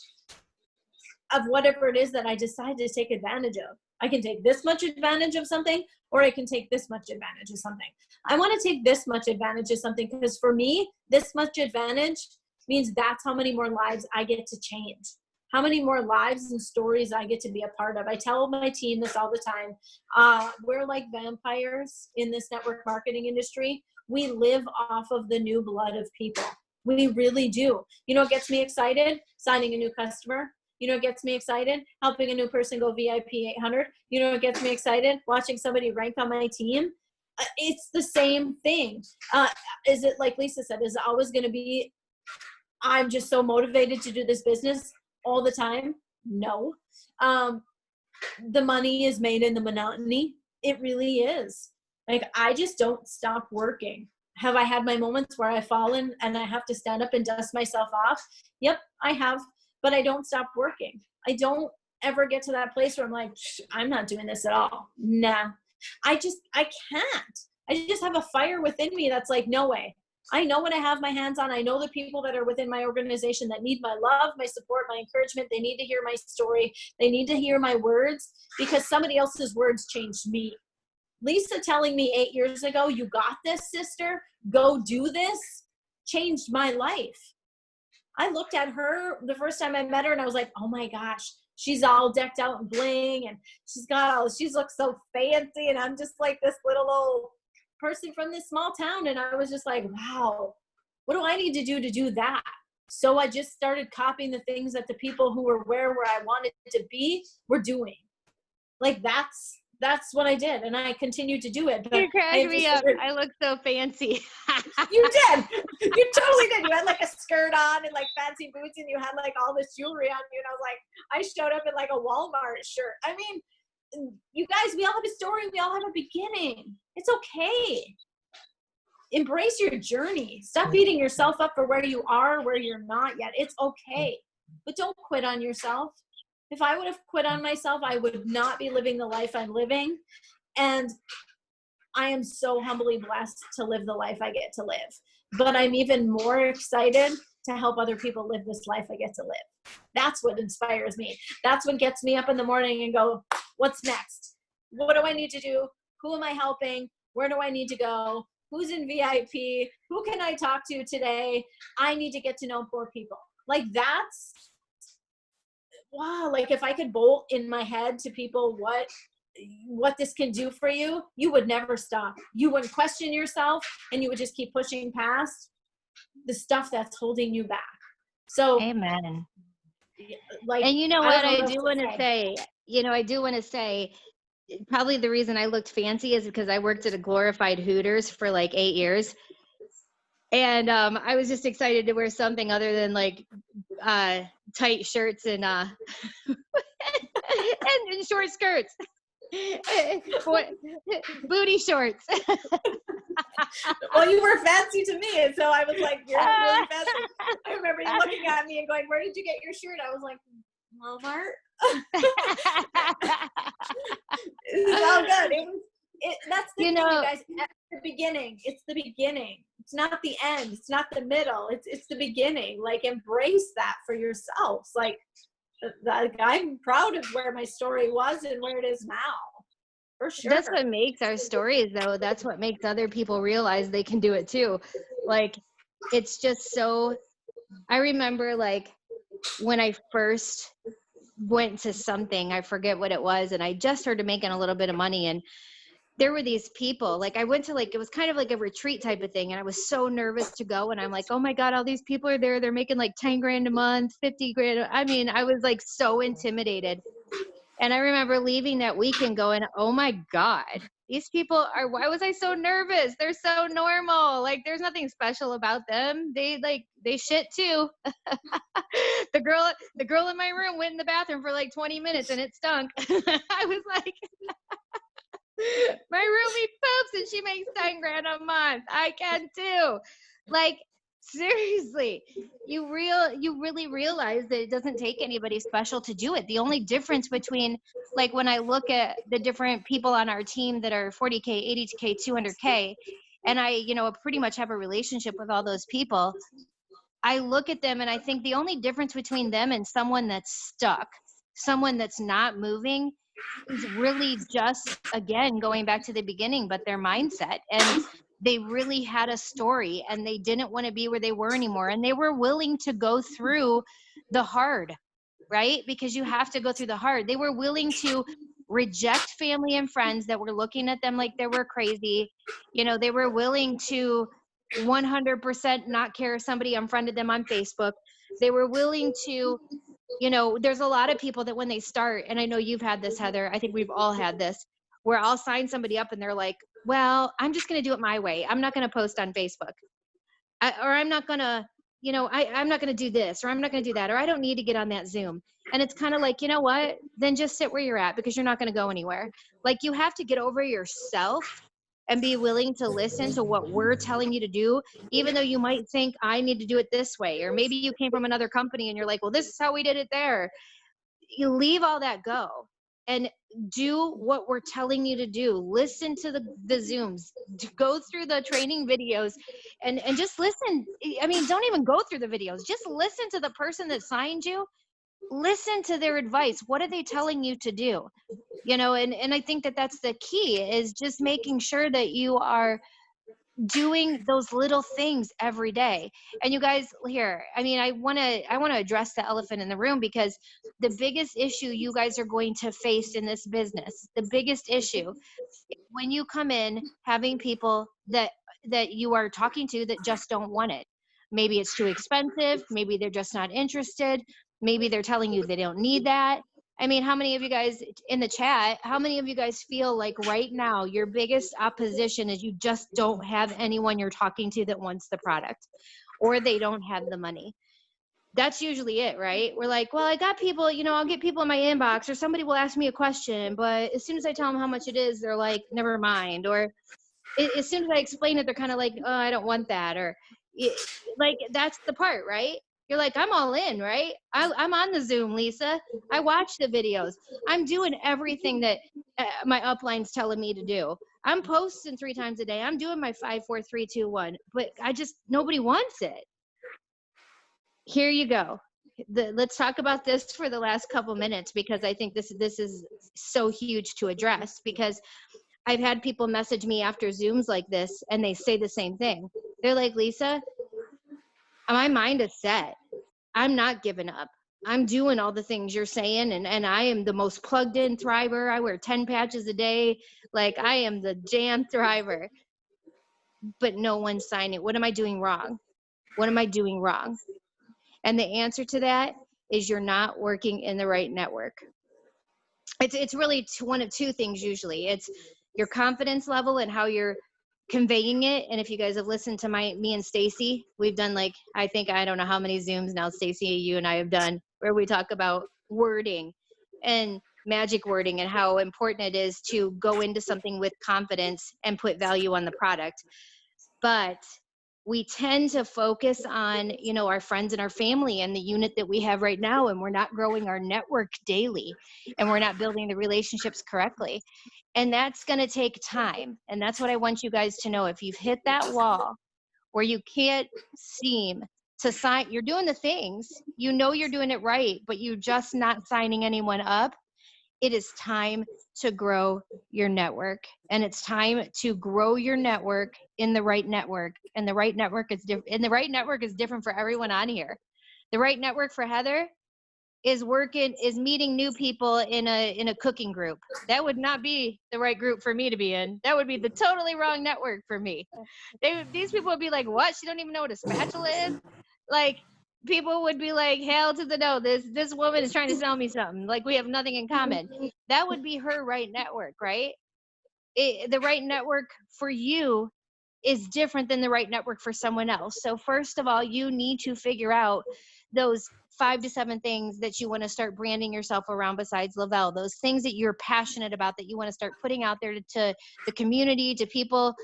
of whatever it is that I decide to take advantage of. I can take this much advantage of something, or I can take this much advantage of something. I want to take this much advantage of something because for me, this much advantage means that's how many more lives I get to change, how many more lives and stories I get to be a part of. I tell my team this all the time. We're like vampires in this network marketing industry. We live off of the new blood of people. We really do. You know what gets me excited? Signing a new customer. You know what gets me excited? Helping a new person go VIP 800. You know what gets me excited? Watching somebody rank on my team. It's the same thing. Is it, like Lisa said, is it always going to be, I'm just so motivated to do this business all the time? No. The money is made in the monotony. It really is. Like, I just don't stop working. Have I had my moments where I've fallen and I have to stand up and dust myself off? Yep, I have. But I don't stop working. I don't ever get to that place where I'm like, I'm not doing this at all. Nah. I can't. I just have a fire within me that's like, no way. I know what I have my hands on. I know the people that are within my organization that need my love, my support, my encouragement. They need to hear my story. They need to hear my words because somebody else's words changed me. Lisa telling me 8 years ago, you got this, sister, go do this, changed my life. I looked at her the first time I met her and I was like, oh my gosh, she's all decked out in bling and she looks so fancy. And I'm just like this little old person from this small town. And I was just like, wow, what do I need to do that? So I just started copying the things that the people who were where I wanted to be were doing. Like, that's that's what I did, and I continued to do it. But You I cracked have me just up. figured, I look so fancy. you did, you totally did. You had like a skirt on and like fancy boots, and you had like all this jewelry on you. And I was like, I showed up in like a Walmart shirt. I mean, you guys, we all have a story. We all have a beginning. It's okay. Embrace your journey. Stop beating yourself up for where you are, where you're not yet. It's okay, but don't quit on yourself. If I would have quit on myself, I would not be living the life I'm living. And I am so humbly blessed to live the life I get to live. But I'm even more excited to help other people live this life I get to live. That's what inspires me. That's what gets me up in the morning and go, what's next? What do I need to do? Who am I helping? Where do I need to go? Who's in VIP? Who can I talk to today? I need to get to know more people. Like that's, wow, like if I could bolt in my head to people what this can do for you, you would never stop. You wouldn't question yourself, and you would just keep pushing past the stuff that's holding you back. So, Amen. like, And you know I don't what? know I what else do to want to say, I do want to say, probably the reason I looked fancy is because I worked at a glorified Hooters for like 8 years. And I was just excited to wear something other than like tight shirts and and short skirts. Booty shorts. Well, you were fancy to me, and so I was like, you're really fancy. I remember you looking at me and going, where did you get your shirt? I was like, Walmart. It's all good. That's the thing, you guys. At the beginning, it's the beginning. It's not the end. It's not the middle. It's the beginning. Like, embrace that for yourselves. Like I'm proud of where my story was and where it is now. For sure. That's what makes our stories, though. That's what makes other people realize they can do it too. Like, it's just so. I remember, like, when I first went to something, I forget what it was, and I just started making a little bit of money, and there were these people, like, I went to, like, it was kind of like a retreat type of thing, and I was so nervous to go, and I'm like, oh my God, all these people are there. They're making like 10 grand a month, 50 grand. I mean, I was like so intimidated. And I remember leaving that weekend going, oh my God, these people are, why was I so nervous? They're so normal. Like, there's nothing special about them. They shit too. The girl in my room went in the bathroom for like 20 minutes and it stunk. I was like, my roomie poops and she makes 10 grand a month. I can too. Like, seriously, you really realize that it doesn't take anybody special to do it. The only difference between, like, when I look at the different people on our team that are 40K, 80K, 200K, and I, pretty much have a relationship with all those people, I look at them and I think the only difference between them and someone that's stuck, someone that's not moving, is really just, again, going back to the beginning, but their mindset. And they really had a story and they didn't want to be where they were anymore. And they were willing to go through the hard, right? Because you have to go through the hard. They were willing to reject family and friends that were looking at them like they were crazy. They were willing to 100% not care if somebody unfriended them on Facebook. They were willing to, there's a lot of people that when they start, and I know you've had this, Heather, I think we've all had this, where I'll sign somebody up and they're like, well, I'm just going to do it my way. I'm not going to post on Facebook. Or I'm not going to, I'm not going to do this, or I'm not going to do that, or I don't need to get on that Zoom. And it's kind of like, you know what? Then just sit where you're at, because you're not going to go anywhere. Like, you have to get over yourself and be willing to listen to what we're telling you to do, even though you might think I need to do it this way. Or maybe you came from another company and you're like, well, this is how we did it there. You leave all that go and do what we're telling you to do. Listen to the Zooms, go through the training videos and just listen. I mean, don't even go through the videos. Just listen to the person that signed you. Listen to their advice. What are they telling you to do? And I think that that's the key, is just making sure that you are doing those little things every day. And you guys, here, I mean, I want to address the elephant in the room, because the biggest issue you guys are going to face in this business, the biggest issue, when you come in having people that you are talking to that just don't want it. Maybe it's too expensive. Maybe they're just not interested. Maybe they're telling you they don't need that. I mean, how many of you guys in the chat, how many of you guys feel like right now your biggest opposition is you just don't have anyone you're talking to that wants the product, or they don't have the money? That's usually it, right? We're like, well, I got people, I'll get people in my inbox, or somebody will ask me a question, but as soon as I tell them how much it is, they're like, never mind. Or as soon as I explain it, they're kind of like, oh, I don't want that. Or like, that's the part, right? You're like, I'm all in, right? I'm on the Zoom, Lisa. I watch the videos. I'm doing everything that my upline's telling me to do. I'm posting 3 times a day. I'm doing my 5, 4, 3, 2, 1. But nobody wants it. Here you go. Let's talk about this for the last couple minutes, because I think this is so huge to address, because I've had people message me after Zooms like this, and they say the same thing. They're like, Lisa, my mind is set. I'm not giving up. I'm doing all the things you're saying, and I am the most plugged in thriver. I wear 10 patches a day. Like, I am the jam thriver. But no one's signing. What am I doing wrong? What am I doing wrong? And the answer to that is you're not working in the right network. It's really one of two things usually. It's your confidence level and how you're conveying it. And if you guys have listened to me and Stacy, we've done like, I don't know how many Zooms now, Stacy, you and I have done, where we talk about wording and magic wording and how important it is to go into something with confidence and put value on the product. But we tend to focus on, our friends and our family and the unit that we have right now, and we're not growing our network daily, and we're not building the relationships correctly. And that's going to take time. And that's what I want you guys to know. If you've hit that wall where you can't seem to sign, you're doing the things, you're doing it right, but you're just not signing anyone up. It is time to grow your network, and it's time to grow your network in the right network. And the right network is different. And the right network is different for everyone on here. The right network for Heather is meeting new people in a cooking group. That would not be the right group for me to be in. That would be the totally wrong network for me. These people would be like, what? She don't even know what a spatula is? Like, people would be like, hell to the no, this woman is trying to sell me something. Like, we have nothing in common. That would be her right network, right? The right network for you is different than the right network for someone else. So first of all, you need to figure out those 5 to 7 things that you want to start branding yourself around besides Le-Vel, those things that you're passionate about, that you want to start putting out there to the community, to people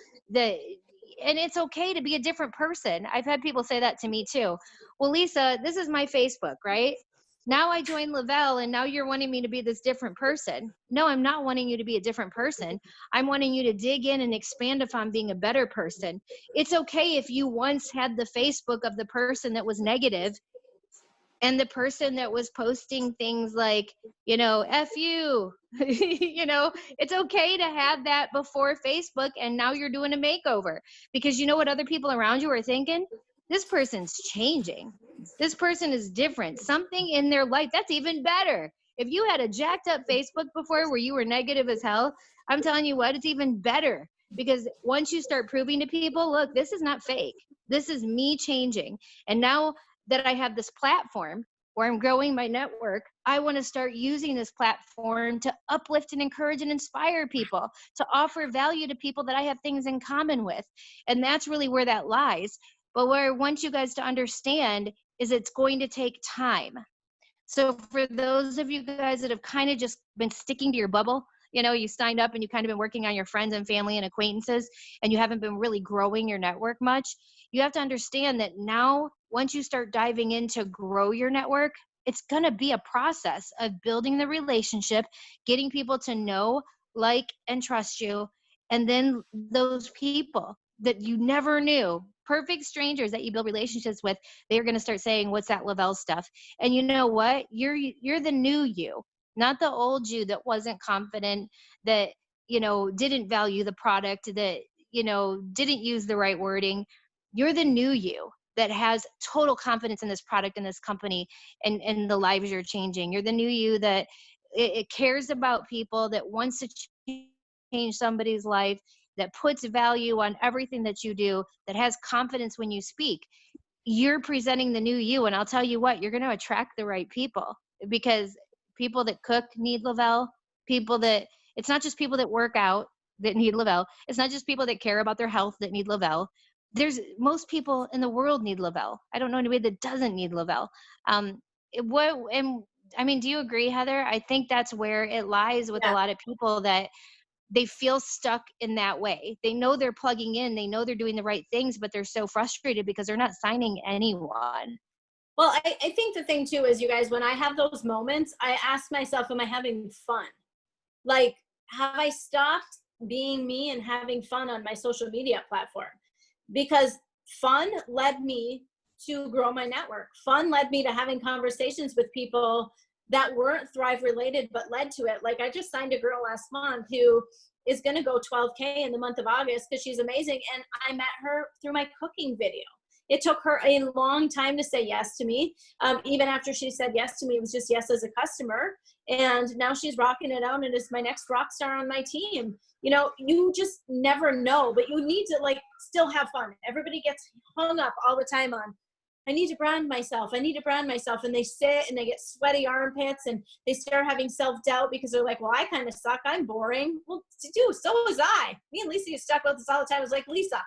and it's okay to be a different person. I've had people say that to me too. Well, Lisa, this is my Facebook, right? Now I joined Le-Vel, and now you're wanting me to be this different person. No, I'm not wanting you to be a different person. I'm wanting you to dig in and expand upon being a better person. It's okay if you once had the Facebook of the person that was negative, and the person that was posting things like, F you, it's okay to have that before Facebook, and now you're doing a makeover, because you know what other people around you are thinking? This person's changing. This person is different. Something in their life, that's even better. If you had a jacked up Facebook before where you were negative as hell, I'm telling you what, it's even better, because once you start proving to people, look, this is not fake. This is me changing. And now that I have this platform where I'm growing my network, I want to start using this platform to uplift and encourage and inspire people, to offer value to people that I have things in common with. And that's really where that lies. But where I want you guys to understand is it's going to take time. So for those of you guys that have kind of just been sticking to your bubble, you signed up and you kind of been working on your friends and family and acquaintances, and you haven't been really growing your network much, you have to understand that now, once you start diving in to grow your network, it's going to be a process of building the relationship, getting people to know, like, and trust you. And then those people that you never knew, perfect strangers that you build relationships with, they're going to start saying, what's that Le-Vel stuff? And you know what? You're the new you, not the old you that wasn't confident, that, didn't value the product, that, didn't use the right wording. You're the new you that has total confidence in this product and this company and the lives you're changing. You're the new you that it cares about people, that wants to change somebody's life, that puts value on everything that you do, that has confidence when you speak. You're presenting the new you. And I'll tell you what, you're going to attract the right people, because People that cook need Lavelle. It's not just people that work out that need Lavelle. It's not just people that care about their health that need Lavelle. Most people in the world need Lavelle. I don't know anybody that doesn't need Lavelle. Do you agree, Heather? I think that's where it lies with a Yeah. lot of people, that they feel stuck in that way. They know they're plugging in, they know they're doing the right things, but they're so frustrated because they're not signing anyone. Well, I think the thing too is, you guys, when I have those moments, I ask myself, am I having fun? Like, have I stopped being me and having fun on my social media platform? Because fun led me to grow my network. Fun led me to having conversations with people that weren't Thrive related, but led to it. Like, I just signed a girl last month who is going to go 12K in the month of August because she's amazing. And I met her through my cooking video. It took her a long time to say yes to me. Even after she said yes to me, it was just yes as a customer. And now she's rocking it out and is my next rock star on my team. You know, you just never know, but you need to like still have fun. Everybody gets hung up all the time on, I need to brand myself. I need to brand myself. And they sit and they get sweaty armpits and they start having self-doubt because they're like, well, I kind of suck. I'm boring. Well, dude, so was I. Me and Lisa used to talk about this all the time. I was like, Lisa,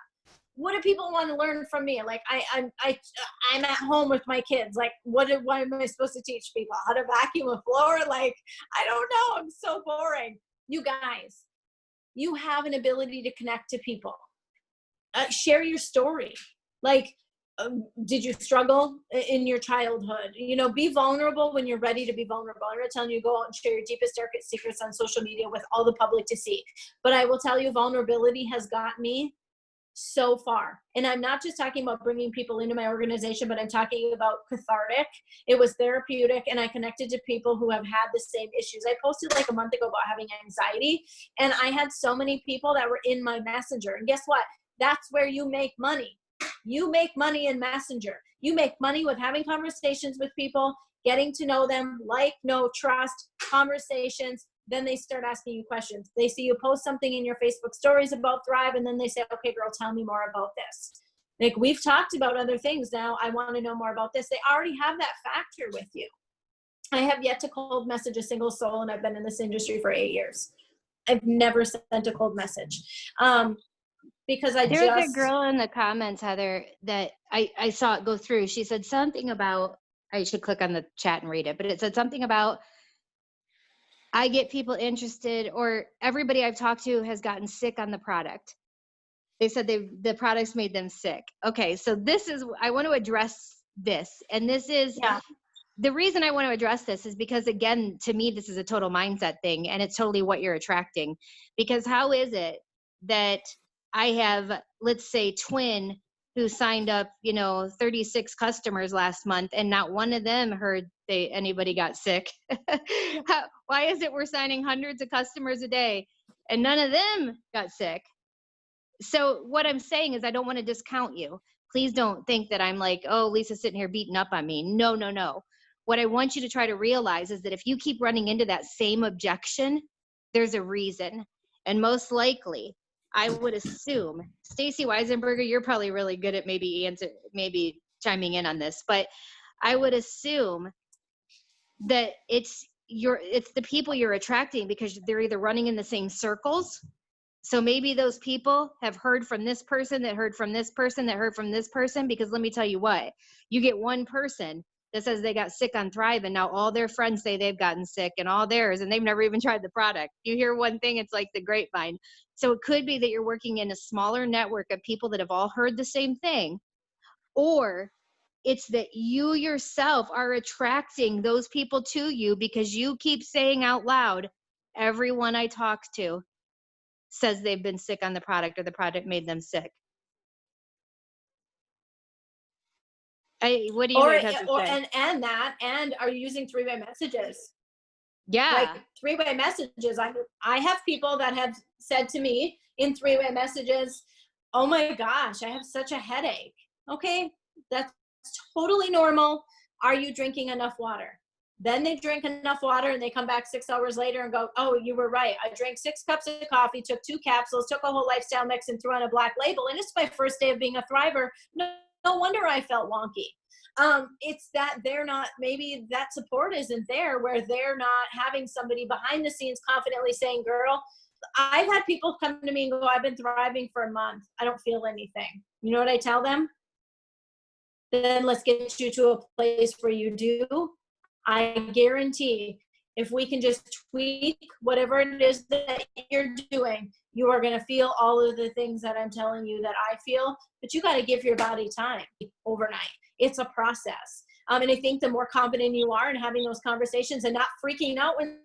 what do people want to learn from me? Like, I'm at home with my kids. Like, what am I supposed to teach people? How to vacuum a floor? Like, I don't know. I'm so boring. You guys, you have an ability to connect to people. Share your story. Like, did you struggle in your childhood? You know, be vulnerable when you're ready to be vulnerable. I'm not telling you go out and share your deepest, darkest secrets on social media with all the public to see. But I will tell you, vulnerability has got me so far. And I'm not just talking about bringing people into my organization, but I'm talking about cathartic. It was therapeutic, and I connected to people who have had the same issues. I posted like a month ago about having anxiety, and I had so many people that were in my messenger. And guess what? That's where you make money. You make money in Messenger. You make money with having conversations with people, getting to know them, like, know, trust, conversations. Then they start asking you questions. They see you post something in your Facebook stories about Thrive, and then they say, okay, girl, tell me more about this. Like, we've talked about other things now. I want to know more about this. They already have that factor with you. I have yet to cold message a single soul, and I've been in this industry for 8 years. I've never sent a cold message. Because There was a girl in the comments, Heather, that I saw it go through. She said something about, I should click on the chat and read it, but it said something about, I get people interested, or everybody I've talked to has gotten sick on the product. They said the products made them sick. Okay, so I want to address this. And this is, the reason I want to address this is because, again, to me, this is a total mindset thing, and it's totally what you're attracting. Because how is it that I have, let's say, twin who signed up, 36 customers last month, and not one of them heard anybody got sick? Why is it we're signing hundreds of customers a day and none of them got sick? So what I'm saying is, I don't want to discount you. Please don't think that I'm like, oh, Lisa's sitting here beating up on me. No, no, no. What I want you to try to realize is that if you keep running into that same objection, there's a reason. And most likely, I would assume, Stacy Weisenberger, you're probably really good at maybe chiming in on this, but I would assume that it's the people you're attracting because they're either running in the same circles. So maybe those people have heard from this person that heard from this person that heard from this person, because let me tell you what, you get one person that says they got sick on Thrive, and now all their friends say they've gotten sick, and all theirs, and they've never even tried the product. You hear one thing, it's like the grapevine. So it could be that you're working in a smaller network of people that have all heard the same thing, or it's that you yourself are attracting those people to you because you keep saying out loud, everyone I talk to says they've been sick on the product, or the product made them sick. What do you have to say? And are you using three-way messages? Yeah. Like three-way messages. I have people that have said to me in three-way messages, oh my gosh, I have such a headache. Okay, that's totally normal. Are you drinking enough water? Then they drink enough water and they come back 6 hours later and go, oh, you were right. I drank 6 cups of coffee, took 2 capsules, took a whole lifestyle mix, and threw on a Black Label. And it's my first day of being a Thriver. No no wonder I felt wonky. It's that they're not, maybe that support isn't there, where they're not having somebody behind the scenes confidently saying, girl, I've had people come to me and go, I've been thriving for a month. I don't feel anything. You know what I tell them? Then let's get you to a place where you do. I guarantee if we can just tweak whatever it is that you're doing, you are going to feel all of the things that I'm telling you that I feel, but you got to give your body time overnight. It's a process. And I think the more confident you are in having those conversations and not freaking out when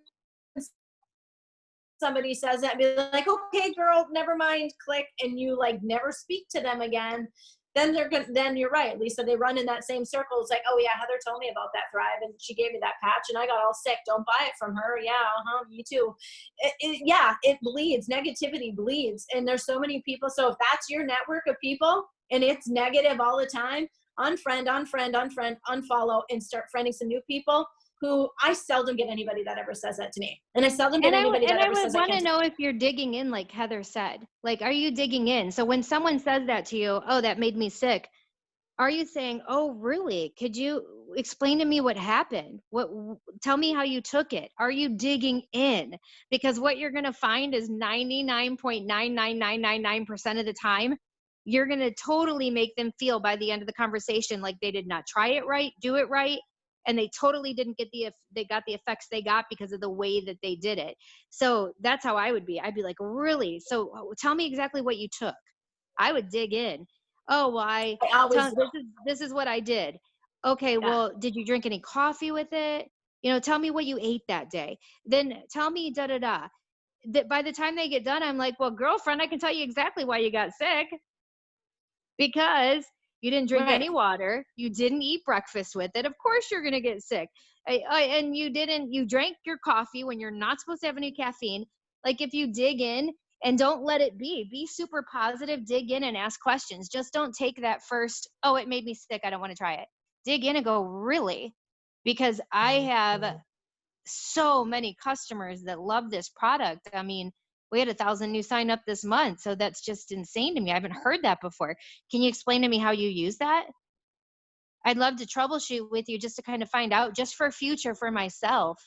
somebody says that, be like, okay, girl, never mind, click, and you like never speak to them again, then they're good. Then you're right, Lisa. They run in that same circle. It's like, oh yeah, Heather told me about that Thrive, and she gave me that patch, and I got all sick. Don't buy it from her. Yeah, me too. Yeah, it bleeds. Negativity bleeds, and there's so many people. So if that's your network of people, and it's negative all the time, unfriend, unfriend, unfriend, unfollow, and start friending some new people. Who I seldom get anybody that ever says that to me, and I seldom get anybody that ever says. And I would want to know if you're digging in, like Heather said. Like, are you digging in? So when someone says that to you, oh, that made me sick, are you saying, oh, really? Could you explain to me what happened? Tell me how you took it. Are you digging in? Because what you're going to find is 99.99999% of the time, you're going to totally make them feel by the end of the conversation like they did not try it right, do it right, and they totally didn't get they got the effects they got because of the way that they did it. So that's how I would be. I'd be like, really? So tell me exactly what you took. I would dig in. Oh, well, this is what I did. Okay, well, did you drink any coffee with it? You know, tell me what you ate that day. Then tell me da. That by the time they get done, I'm like, well, girlfriend, I can tell you exactly why you got sick. Because you didn't drink any water, you didn't eat breakfast with it. Of course you're going to get sick. And you drank your coffee when you're not supposed to have any caffeine. Like, if you dig in and don't let it be super positive, dig in and ask questions. Just don't take that first, oh, it made me sick, I don't want to try it. Dig in and go, really? Because I have so many customers that love this product. I mean, we had 1,000 new sign up this month. So that's just insane to me. I haven't heard that before. Can you explain to me how you use that? I'd love to troubleshoot with you just to kind of find out, just for future for myself.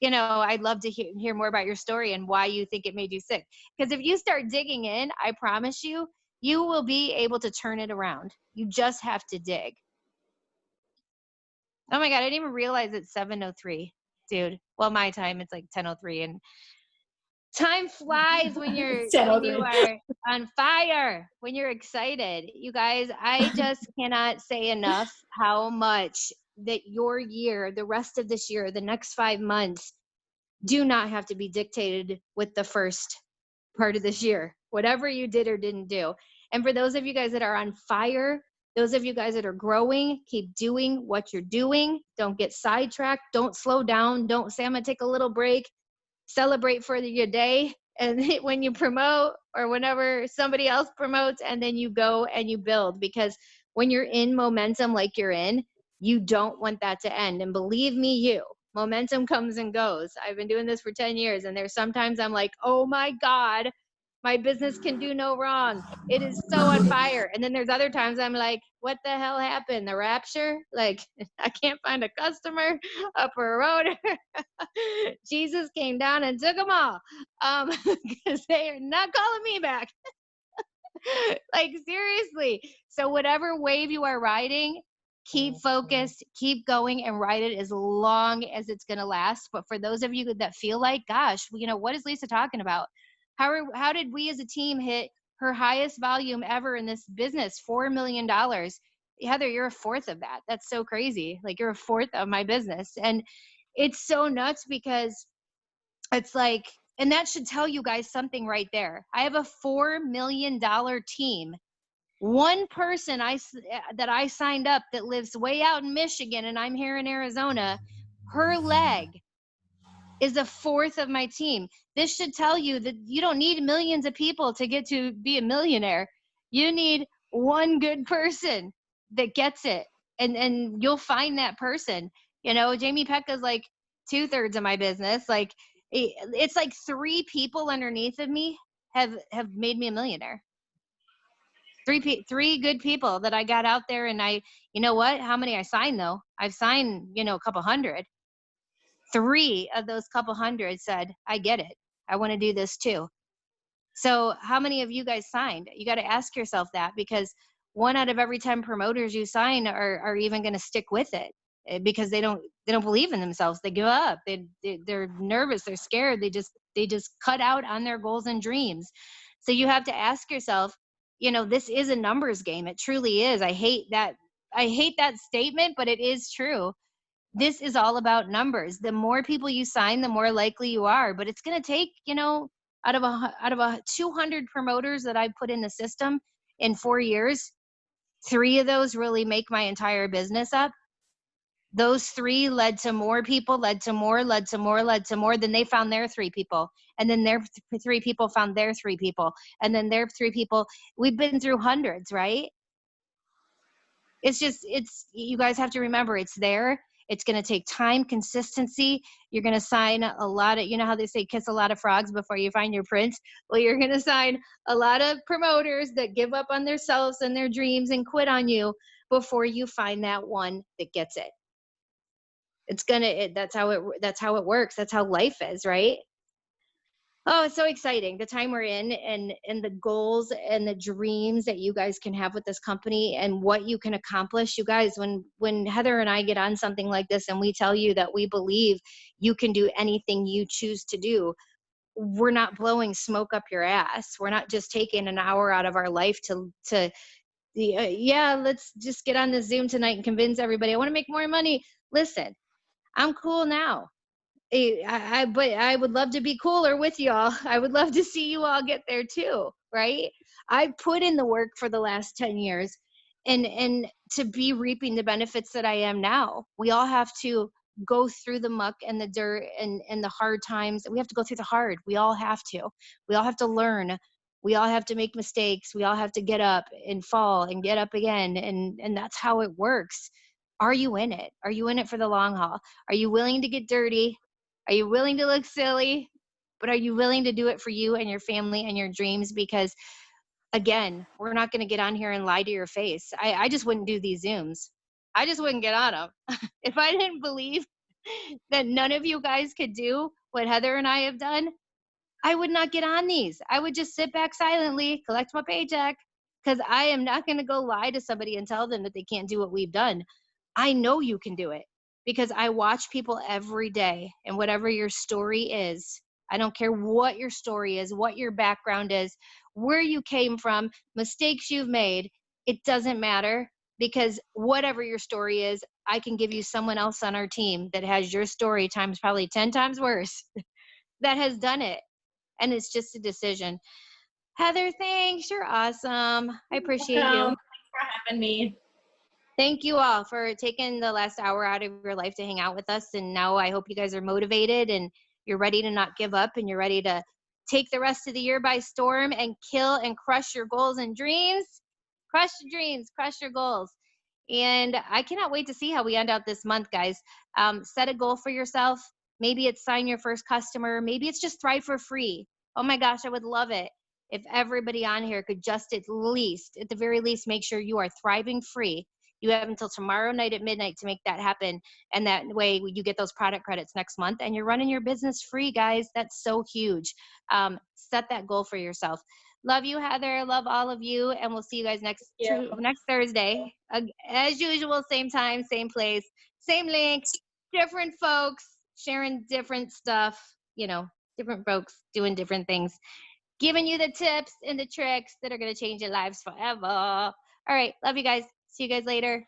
You know, I'd love to hear more about your story and why you think it made you sick. Because if you start digging in, I promise you, you will be able to turn it around. You just have to dig. Oh my God, I didn't even realize it's 7:03, dude. Well, my time, it's like 10:03, and time flies when you are on fire, when you're excited. You guys, I just cannot say enough how much that your year, the rest of this year, the next 5 months, do not have to be dictated with the first part of this year, whatever you did or didn't do. And for those of you guys that are on fire, those of you guys that are growing, keep doing what you're doing. Don't get sidetracked. Don't slow down. Don't say, I'm going to take a little break. Celebrate for your day. And when you promote, or whenever somebody else promotes, and then you go and you build. Because when you're in momentum like you're in, you don't want that to end. And believe me, momentum comes and goes. I've been doing this for 10 years, and there's sometimes I'm like, oh my God, my business can do no wrong. It is so on fire. And then there's other times I'm like, what the hell happened? The rapture? Like, I can't find a customer, a promoter. Jesus came down and took them all, because they are not calling me back. Like, seriously. So whatever wave you are riding, keep focused, keep going, and ride it as long as it's going to last. But for those of you that feel like, gosh, you know, what is Lisa talking about? How did we as a team hit her highest volume ever in this business, $4 million? Heather, you're a fourth of that. That's so crazy. Like, you're a fourth of my business. And it's so nuts, because it's like, and that should tell you guys something right there. I have a $4 million team. One person that I signed up that lives way out in Michigan, and I'm here in Arizona, her leg is a fourth of my team. This should tell you that you don't need millions of people to get to be a millionaire. You need one good person that gets it, and you'll find that person. You know, Jamie Pecca's like 2/3 of my business. Like, it's like 3 people underneath of me have made me a millionaire. Three good people that I got out there, and you know what? How many I signed though? I've signed, a couple hundred. Three of those couple hundred said, I get it. I want to do this too. So how many of you guys signed? You got to ask yourself that, because 1 out of every 10 promoters you sign are even going to stick with it, because they don't believe in themselves. They give up. They're nervous. They're scared. They just cut out on their goals and dreams. So you have to ask yourself, this is a numbers game. It truly is. I hate that statement, but it is true. This is all about numbers. The more people you sign, the more likely you are. But it's going to take, out of a 200 promoters that I put in the system in 4 years, 3 of those really make my entire business up. Those 3 led to more people, led to more, led to more, led to more. Then they found their 3 people. And then their 3 people found their 3 people. And then their 3 people. We've been through hundreds, right? You guys have to remember, it's there. It's going to take time, consistency. You're going to sign a lot of, how they say, kiss a lot of frogs before you find your prince. Well, you're going to sign a lot of promoters that give up on themselves and their dreams and quit on you before you find that one that gets it. That's how it works. That's how life is, right? Oh, it's so exciting, the time we're in, and the goals and the dreams that you guys can have with this company and what you can accomplish. You guys, when Heather and I get on something like this and we tell you that we believe you can do anything you choose to do, we're not blowing smoke up your ass. We're not just taking an hour out of our life yeah, let's just get on this Zoom tonight and convince everybody I want to make more money. Listen, I'm cool now. But I would love to be cooler with y'all. I would love to see you all get there too, right? I put in the work for the last 10 years, and to be reaping the benefits that I am now. We all have to go through the muck and the dirt and the hard times. We have to go through the hard. We all have to. We all have to learn. We all have to make mistakes. We all have to get up and fall and get up again. And that's how it works. Are you in it? Are you in it for the long haul? Are you willing to get dirty? Are you willing to look silly? But are you willing to do it for you and your family and your dreams? Because again, we're not going to get on here and lie to your face. I just wouldn't do these Zooms. I just wouldn't get on them. If I didn't believe that none of you guys could do what Heather and I have done, I would not get on these. I would just sit back silently, collect my paycheck, because I am not going to go lie to somebody and tell them that they can't do what we've done. I know you can do it, because I watch people every day, and whatever your story is, I don't care what your story is, what your background is, where you came from, mistakes you've made, it doesn't matter, because whatever your story is, I can give you someone else on our team that has your story times probably 10 times worse that has done it. And it's just a decision. Heather, thanks. You're awesome. I appreciate you. Thanks for having me. Thank you all for taking the last hour out of your life to hang out with us. And now I hope you guys are motivated and you're ready to not give up, and you're ready to take the rest of the year by storm and kill and crush your goals and dreams. Crush your dreams, crush your goals. And I cannot wait to see how we end out this month, guys. Set a goal for yourself. Maybe it's sign your first customer. Maybe it's just Thrive for free. Oh my gosh, I would love it if everybody on here could just at the very least, make sure you are thriving free. You have until tomorrow night at midnight to make that happen. And that way you get those product credits next month and you're running your business free, guys. That's so huge. Set that goal for yourself. Love you, Heather. Love all of you. And we'll see you guys next Thursday. As usual, same time, same place, same link, different folks sharing different stuff, different folks doing different things, giving you the tips and the tricks that are going to change your lives forever. All right. Love you guys. See you guys later.